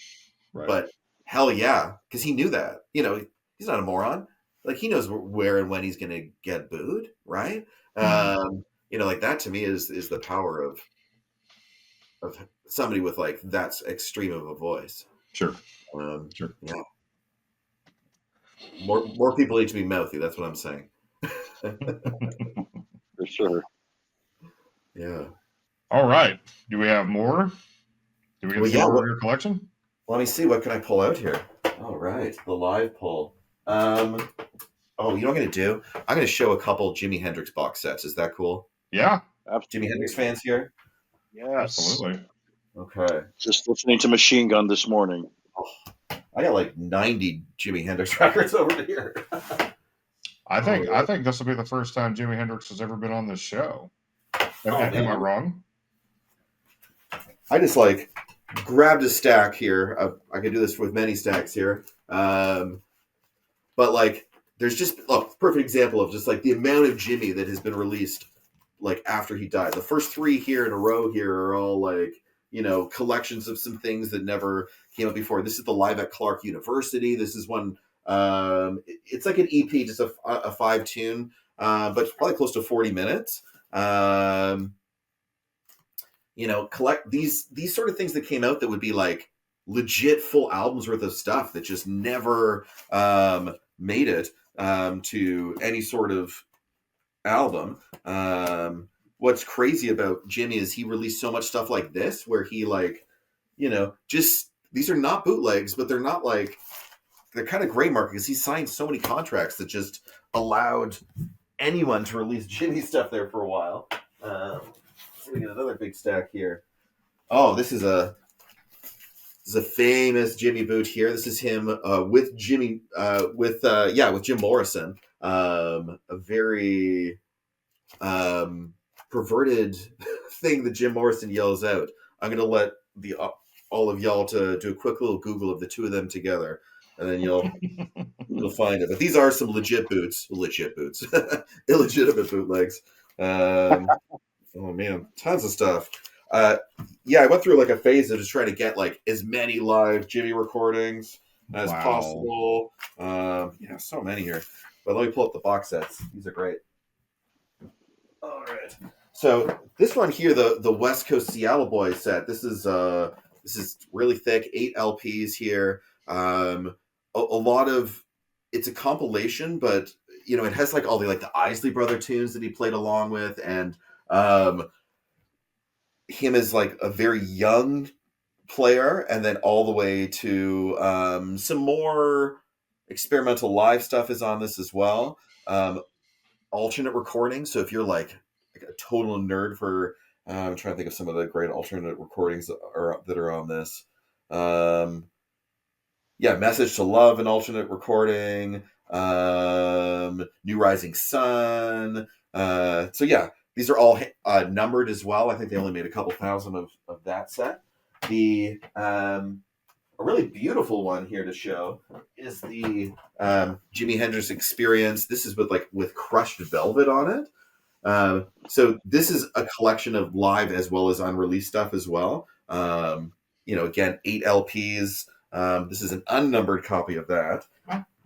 Right. But hell yeah, because he knew that. He's not a moron. Like he knows where and when he's going to get booed, right? Like that to me is the power of somebody with like that's extreme of a voice. Sure. Sure. Yeah. More people need to be mouthy. That's what I'm saying. For sure. Yeah. All right. Do we have more? Do we get Well, some yeah. more of your collection? Let me see. What can I pull out here? All right. The live pull. Oh, you know what I'm going to do? I'm going to show a couple Jimi Hendrix box sets. Is that cool? Yeah. Jimi Hendrix fans here? Yes. Absolutely. Okay. Just listening to Machine Gun this morning. I got like 90 Jimi Hendrix records over here. I think this will be the first time Jimi Hendrix has ever been on this show. Am I wrong? I just like grabbed a stack here. I could do this with many stacks here. But like, there's just perfect example of just like the amount of Jimmy that has been released like after he died. The first three here in a row here are all like, collections of some things that never came out before. This is the Live at Clark University. This is one. It's like an EP, just a 5-tune, but it's probably close to 40 minutes. Collect these sort of things that came out that would be like legit full albums worth of stuff that just never made it to any sort of album. What's crazy about Jimmy is he released so much stuff like this where he like, just these are not bootlegs, but they're not like, they're kind of gray market because he signed so many contracts that just allowed anyone to release Jimmy stuff there for a while. So we get another big stack here. Oh, this is a famous Jimmy boot here. This is him with Jimmy with Jim Morrison. A very perverted thing that Jim Morrison yells out. I'm gonna let all of y'all to do a quick little Google of the two of them together, and then you'll find it. But these are some legit boots, illegitimate bootlegs. Oh man, tons of stuff. I went through like a phase of just trying to get like as many live Jimmy recordings as possible. So many here. But let me pull up the box sets. These are great. All right. So this one here, the West Coast Seattle Boys set. This is really thick, 8 LPs here. A lot of it's a compilation, but it has like all the Isley Brother tunes that he played along with, and him as like a very young player, and then all the way to some more experimental live stuff is on this as well. Alternate recordings. So if you're like a total nerd for, I'm trying to think of some of the great alternate recordings that are on this. Message to Love, an alternate recording. New Rising Sun. These are all numbered as well. I think they only made a couple thousand of that set. The a really beautiful one here to show is the Jimi Hendrix Experience. This is with crushed velvet on it. So this is a collection of live as well as unreleased stuff as well. Again, 8 LPs. This is an unnumbered copy of that.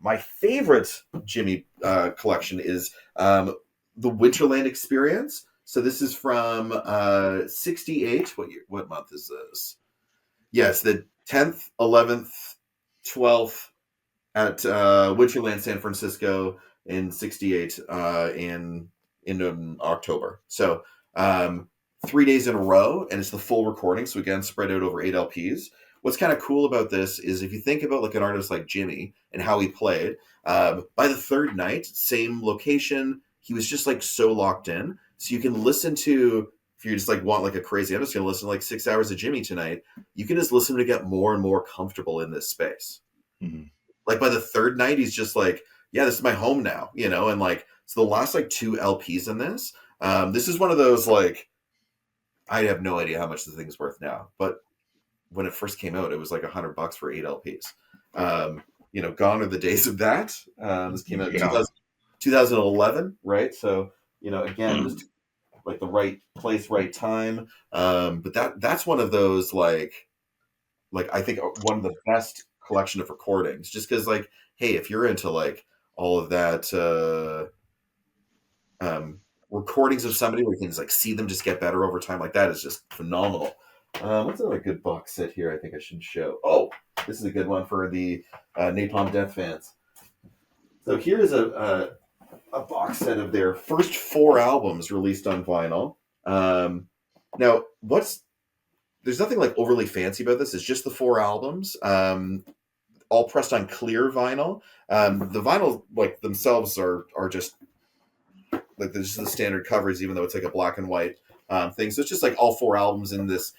My favorite Jimmy collection is the Winterland Experience. So this is from 68. What month is this? Yes, the 10th, 11th, 12th at Winterland, San Francisco in 68 in October. So 3 days in a row, and it's the full recording. So again, spread out over 8 LPs. what's kind of cool about this is if you think about like an artist like Jimmy and how he played, by the third night, same location, he was just like so locked in. So you can listen to, if you just like want like a crazy, I'm just going to listen to like 6 hours of Jimmy tonight. You can just listen to get more and more comfortable in this space. Mm-hmm. Like by the third night, he's just like, yeah, this is my home now, you know? And like, so the last like 2 LPs in this, this is one of those like, I have no idea how much the thing's worth now, but when it first came out, it was like $100 for 8 LPs. You know, gone are the days of that. This came out in 2011, right? So, you know, again, just like the right place, right time. But that's one of those like I think one of the best collection of recordings, just because like, hey, if you're into like all of that recordings of somebody where you can just like see them just get better over time, like that is just phenomenal. What's another good box set here? I think I should show. Oh, this is a good one for the Napalm Death fans. So here's a box set of their first 4 albums released on vinyl. Now, there's nothing like overly fancy about this. It's just the 4 albums, all pressed on clear vinyl. The vinyl like themselves are just like this is the standard covers, even though it's like a black and white thing. So it's just like all 4 albums in this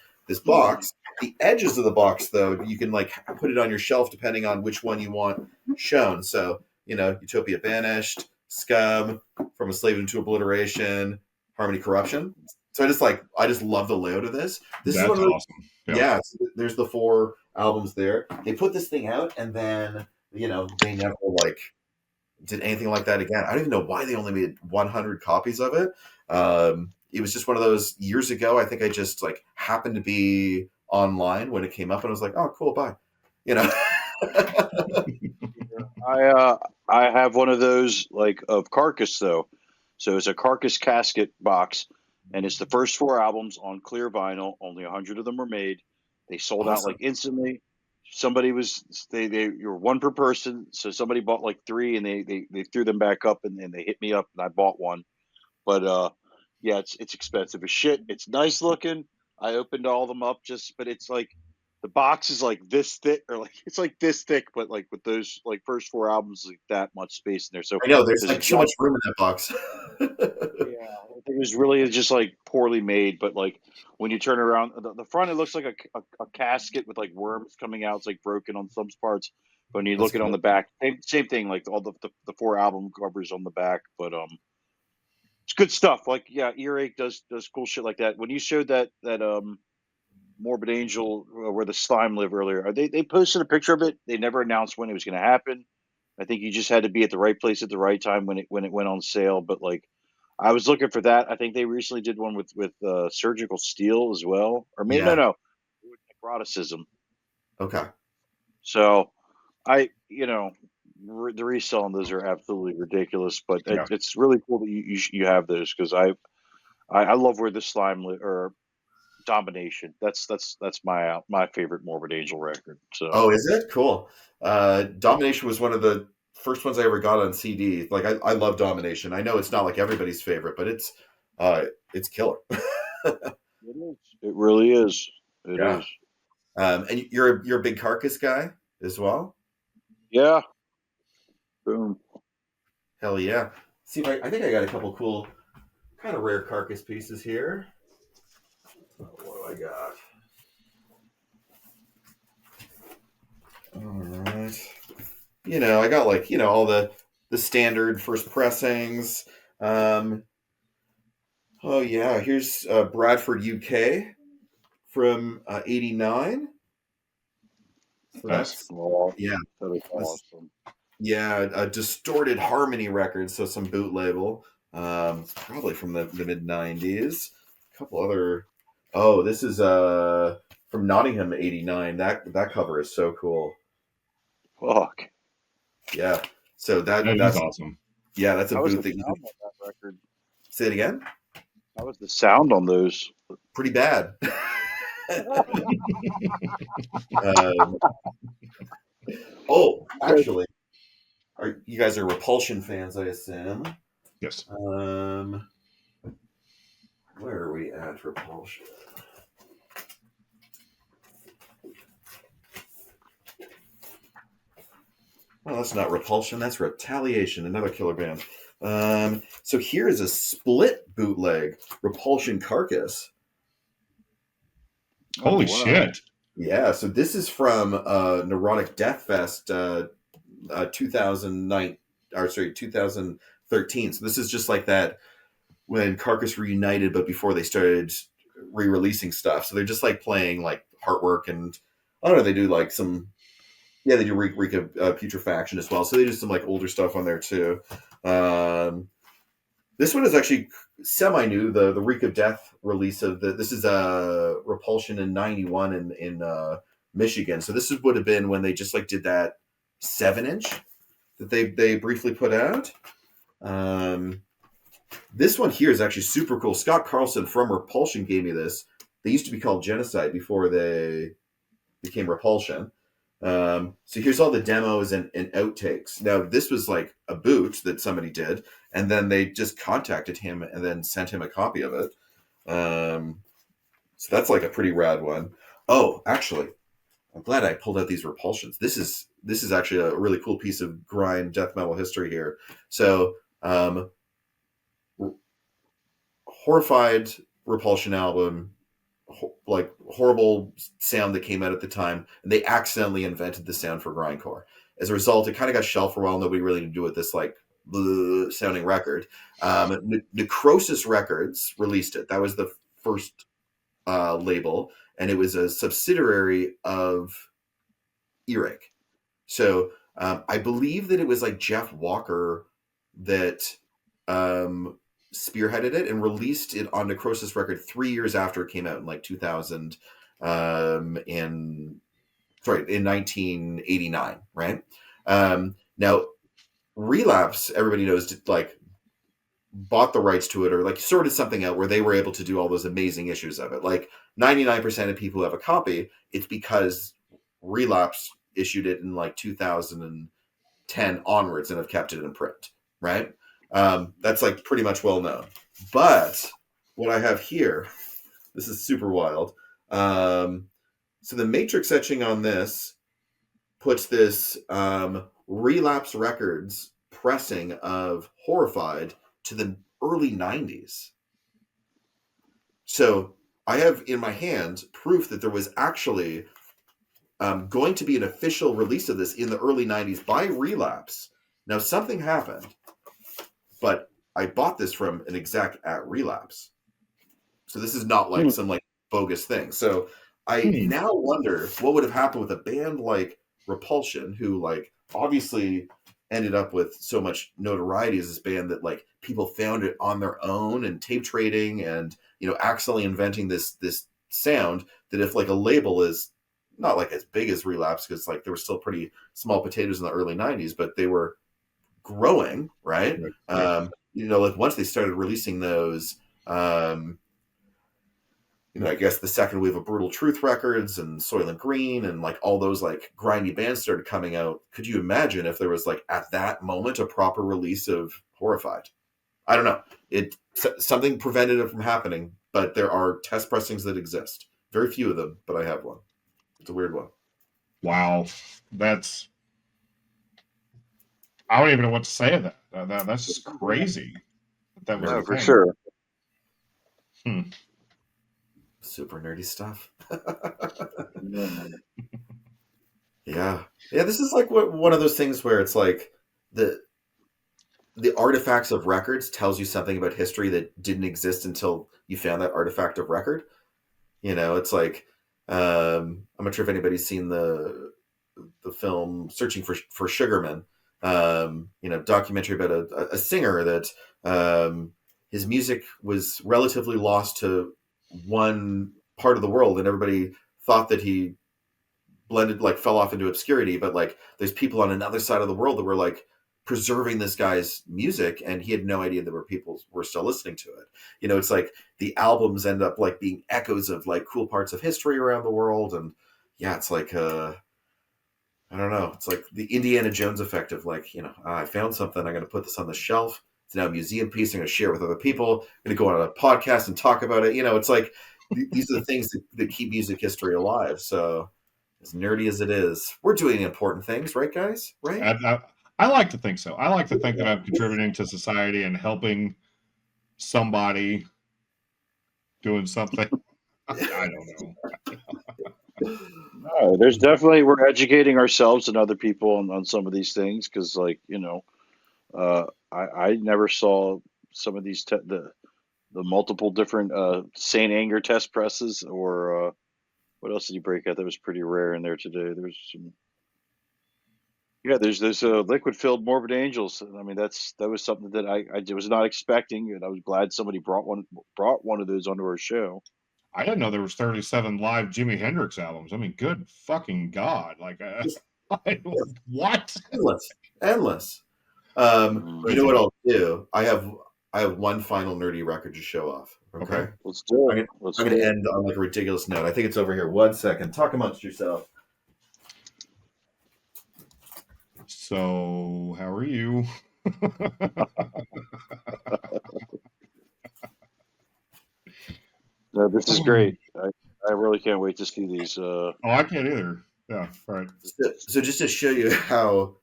box. The edges of the box, though, you can like put it on your shelf depending on which one you want shown. So, you know, Utopia Banished, Scum, From a Slave into Obliteration, Harmony Corruption. So I just love the layout of this. This That's is one of those, awesome. yeah. There's the 4 albums there. They put this thing out, and then you know they never like did anything like that again. I don't even know why they only made 100 copies of it. It was just one of those years ago. I think I just like happened to be online when it came up, and I was like, "Oh, cool, bye," you know. I have one of those like of Carcass though, so it's a Carcass casket box, and it's the first 4 albums on clear vinyl. Only 100 of them were made. They sold out Awesome. like instantly. Somebody was they you're one per person, so somebody bought like 3, and they threw them back up, and they hit me up, and I bought one. But yeah, it's expensive as shit. It's nice looking. I opened all of them up but it's like the box is like this thick, or like it's like this thick, but like with those like first 4 albums, like that much space in there. So I know there's there's a like too giant. much room in that box. Yeah, it was really just like poorly made, but like when you turn around the front, it looks like a casket with like worms coming out. It's like broken on some parts. But when you That's look at it on cool. the back, same thing, like all the 4 album covers on the back. But it's good stuff. Like yeah, Earache does cool shit like that. When you showed that Morbid Angel where the slime live earlier, they posted a picture of it. They never announced when it was going to happen. I think you just had to be at the right place at the right time when it went on sale. But like I was looking for that. I think they recently did one with Surgical Steel as well, or maybe Yeah. no, with necroticism. Okay. So I the resale on those are absolutely ridiculous, but Yeah. it's really cool that you have those because I love where the or Domination. That's my favorite Morbid Angel record. So Oh, is it cool? Domination was one of the first ones I ever got on CD. Like I love Domination. I know it's not like everybody's favorite, but it's killer. it is. It really is. It Yeah. is. And you're a big Carcass guy as well. Yeah. Boom. Hell yeah. See, I think I got a couple cool, kind of rare Carcass pieces here. What do I got? All right. You know, I got like all the standard first pressings. Um, oh yeah, here's Bradford, UK from '89. So Nice. that's Oh, yeah, that is that's, awesome. yeah, a distorted harmony record, so some boot label. It's probably from the mid '90s. A couple other. Oh, this is from Nottingham '89. That cover is so cool. Fuck. Yeah. So That is that's awesome. yeah, that's a How was the boot that you sound can on that record? say it again. How was the sound on those? Pretty bad. um, oh, actually, you guys are Repulsion fans, I assume. Yes. Where are we at Repulsion? Well, that's not Repulsion. That's Retaliation, another killer band. So here is a split bootleg Repulsion Carcass. Holy wow. shit. Yeah, so this is from Neurotic Death Fest 2009, or sorry, 2013. So this is just like that when Carcass reunited, but before they started re-releasing stuff. So they're just like playing like Heartwork, and I don't know, they do like some, yeah, they do Reek of Putrefaction as well. So they do some like older stuff on there too. This one is actually semi-new. The Reek of Death release of this is Repulsion in '91 in Michigan. So this would have been when they just like did that 7-inch that they briefly put out. This one here is actually super cool. Scott Carlson from Repulsion gave me this. They used to be called Genocide before they became Repulsion. So here's all the demos and outtakes. Now, this was like a boot that somebody did, and then they just contacted him and then sent him a copy of it. So that's like a pretty rad one. Oh, actually, I'm glad I pulled out these Repulsions. This is actually a really cool piece of grind death metal history here. So, Horrified Repulsion album, like horrible sound that came out at the time, and they accidentally invented the sound for grindcore. As a result, it kind of got shelved for a while. Nobody really knew to do with this like sounding record. Necrosis Records released it. That was the first label, and it was a subsidiary of Earache. So I believe that it was like Jeff Walker that spearheaded it and released it on Necrosis record 3 years after it came out in like 2000 in 1989, right? Now Relapse, everybody knows, like bought the rights to it or like sorted something out where they were able to do all those amazing issues of it. Like 99% of people who have a copy, it's because Relapse issued it in like 2010 onwards and have kept it in print, right? That's like pretty much well known. But what I have here, this is super wild. So the matrix etching on this puts this Relapse Records pressing of Horrified to the early 90s. So I have in my hand proof that there was actually going to be an official release of this in the early 90s by Relapse. Now something happened, but I bought this from an exec at Relapse. So this is not like some like bogus thing. So I now wonder what would have happened with a band like Repulsion, who like obviously ended up with so much notoriety as this band that like people found it on their own and tape trading and, you know, accidentally inventing this sound, that if like a label is not like as big as Relapse, because like there were still pretty small potatoes in the early 90s, but they were growing, right? You know, like once they started releasing those, you know, I guess the second wave of Brutal Truth Records and Soylent Green and like all those like grindy bands started coming out. Could you imagine if there was like at that moment a proper release of Horrified? I don't know. Something prevented it from happening, but there are test pressings that exist. Very few of them, but I have one. It's a weird one. Wow, that's, I don't even know what to say to that. That's just crazy. That was No, the for thing. sure. Super nerdy stuff. Yeah. This is like one of those things where it's like the artifacts of records tells you something about history that didn't exist until you found that artifact of record. You know, it's like I'm not sure if anybody's seen the film Searching for Sugarman. You know, documentary about a singer that his music was relatively lost to one part of the world, and everybody thought that he blended, like fell off into obscurity, but like there's people on another side of the world that were like preserving this guy's music, and he had no idea there were people were still listening to it. You know, it's like the albums end up like being echoes of like cool parts of history around the world. And yeah, it's like I don't know, it's like the Indiana Jones effect of like, you know, I found something, I'm going to put this on the shelf, it's now a museum piece, I'm going to share it with other people, I'm going to go on a podcast and talk about it. You know, it's like these are the things that keep music history alive. So as nerdy as it is, we're doing important things, right, guys? Right? I like to think so. I like to think that I'm contributing to society and helping somebody doing something. I don't know. No, there's definitely we're educating ourselves and other people on some of these things because, like, I never saw some of these the multiple different Saint Anger test presses or what else did you break out that was pretty rare in there today? There's some. Yeah, there's a liquid filled Morbid Angels. I mean, that was something that I was not expecting, and I was glad somebody brought one of those onto our show. I didn't know there was 37 live Jimi Hendrix albums. I mean, good fucking God. Like, what? Endless. You know what I'll do? I have one final nerdy record to show off. Okay. Let's do I'm it. gonna end on like a ridiculous note. I think it's over here. 1 second. Talk amongst yourself. So, how are you? No, this is great. I really can't wait to see these. Oh, I can't either. Yeah, right. So just to show you how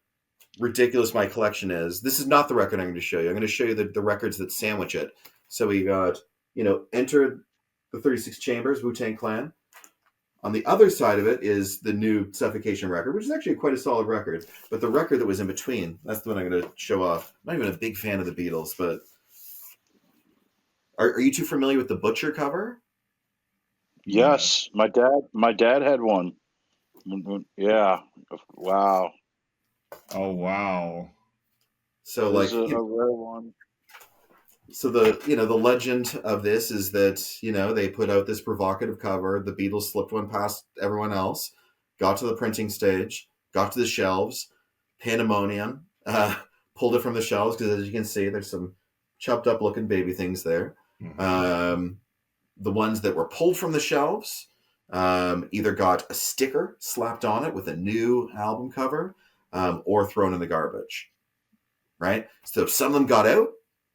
ridiculous my collection is, this is not the record I'm going to show you. I'm going to show you the records that sandwich it. So we got, Enter the 36 Chambers, Wu-Tang Clan. On the other side of it is the new Suffocation record, which is actually quite a solid record. But the record that was in between, that's the one I'm going to show off. I'm not even a big fan of the Beatles, but are you too familiar with the Butcher cover? Yes, my dad had one. Yeah. Wow. Oh, wow. So It was a rare one. So the legend of this is that, they put out this provocative cover. The Beatles slipped one past everyone else, got to the printing stage, got to the shelves, pandemonium, pulled it from the shelves because, as you can see, there's some chopped up looking baby things there. Mm-hmm. The ones that were pulled from the shelves either got a sticker slapped on it with a new album cover or thrown in the garbage, right? So some of them got out,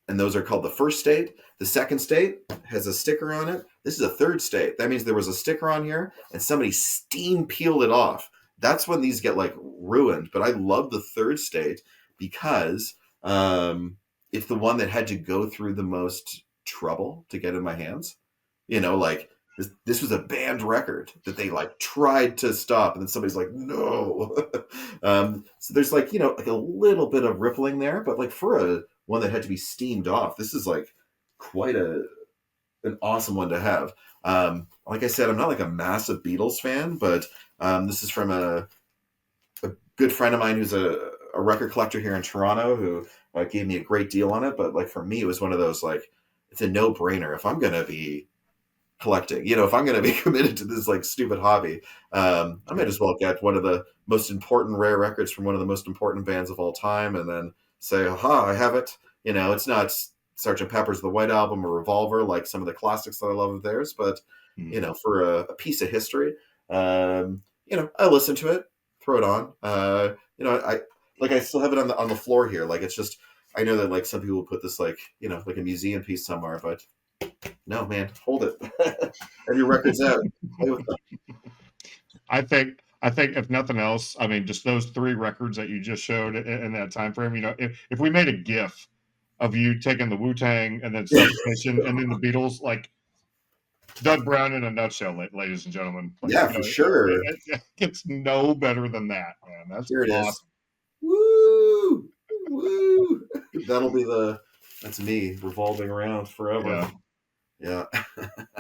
and those are called the first state. The second state has a sticker on it. This is a third state. That means there was a sticker on here, and somebody steam peeled it off. That's when these get like ruined. But I love the third state because it's the one that had to go through the most trouble to get in my hands. Like this was a banned record that they like tried to stop, and then somebody's like, no. So there's like like a little bit of rippling there, but like for a one that had to be steamed off, this is like quite an awesome one to have. Like I said, I'm not like a massive Beatles fan, but this is from a good friend of mine who's a record collector here in Toronto who gave me a great deal on it. But like for me, it was one of those like it's a no brainer if I'm gonna be collecting. If I'm going to be committed to this like stupid hobby, I might as well get one of the most important rare records from one of the most important bands of all time, and then say, "Aha, I have it." It's not Sgt. Pepper's The White Album or Revolver like some of the classics that I love of theirs, but for a piece of history, I listen to it, throw it on. I still have it on the floor here. Like it's just, I know that like some people put this like like a museum piece somewhere, but no, man, hold it. Have your records out. Play with them. I think if nothing else, I mean, just those 3 records that you just showed in that time frame. If we made a GIF of you taking the Wu-Tang and then Suffocation and then the Beatles, like Doug Brown in a nutshell, ladies and gentlemen. Like, yeah, for sure. It gets no better than that, man. That's here it awesome. is. Woo, woo. That's me revolving around forever. Yeah.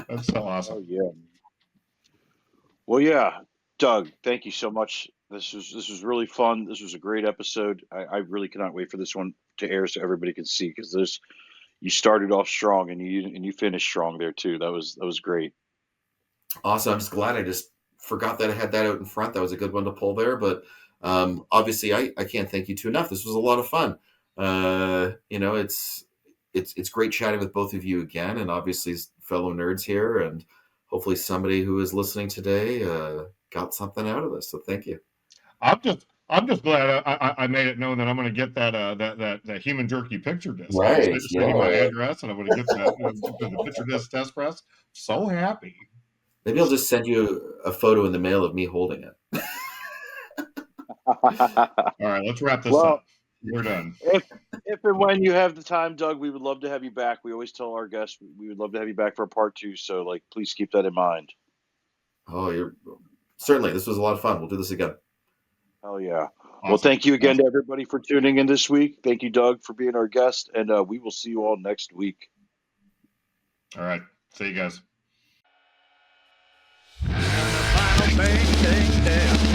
That's so awesome. Oh, yeah. Well, yeah, Doug, thank you so much. This was really fun. This was a great episode. I really cannot wait for this one to air so everybody can see because you started off strong and you finished strong there too. That was great. Awesome. I'm just glad I just forgot that I had that out in front. That was a good one to pull there. But obviously, I can't thank you two enough. This was a lot of fun. It's great chatting with both of you again, and obviously fellow nerds here, and hopefully somebody who is listening today got something out of this. So thank you. I'm just glad I made it known that I'm going to get that human jerky picture disc. Right. Send you my address, and I'm going to get the picture disc test press. So happy. Maybe I'll just send you a photo in the mail of me holding it. All right, let's wrap this Well, up. We're done. if and when you have the time, Doug, we would love to have you back. We always tell our guests we would love to have you back for a part 2. So, like, please keep that in mind. Oh, you're certainly. This was a lot of fun. We'll do this again. Hell yeah. Well, Awesome. thank you again to everybody for tuning in this week. Thank you, Doug, for being our guest, and we will see you all next week. All right. See you guys. And the final thing,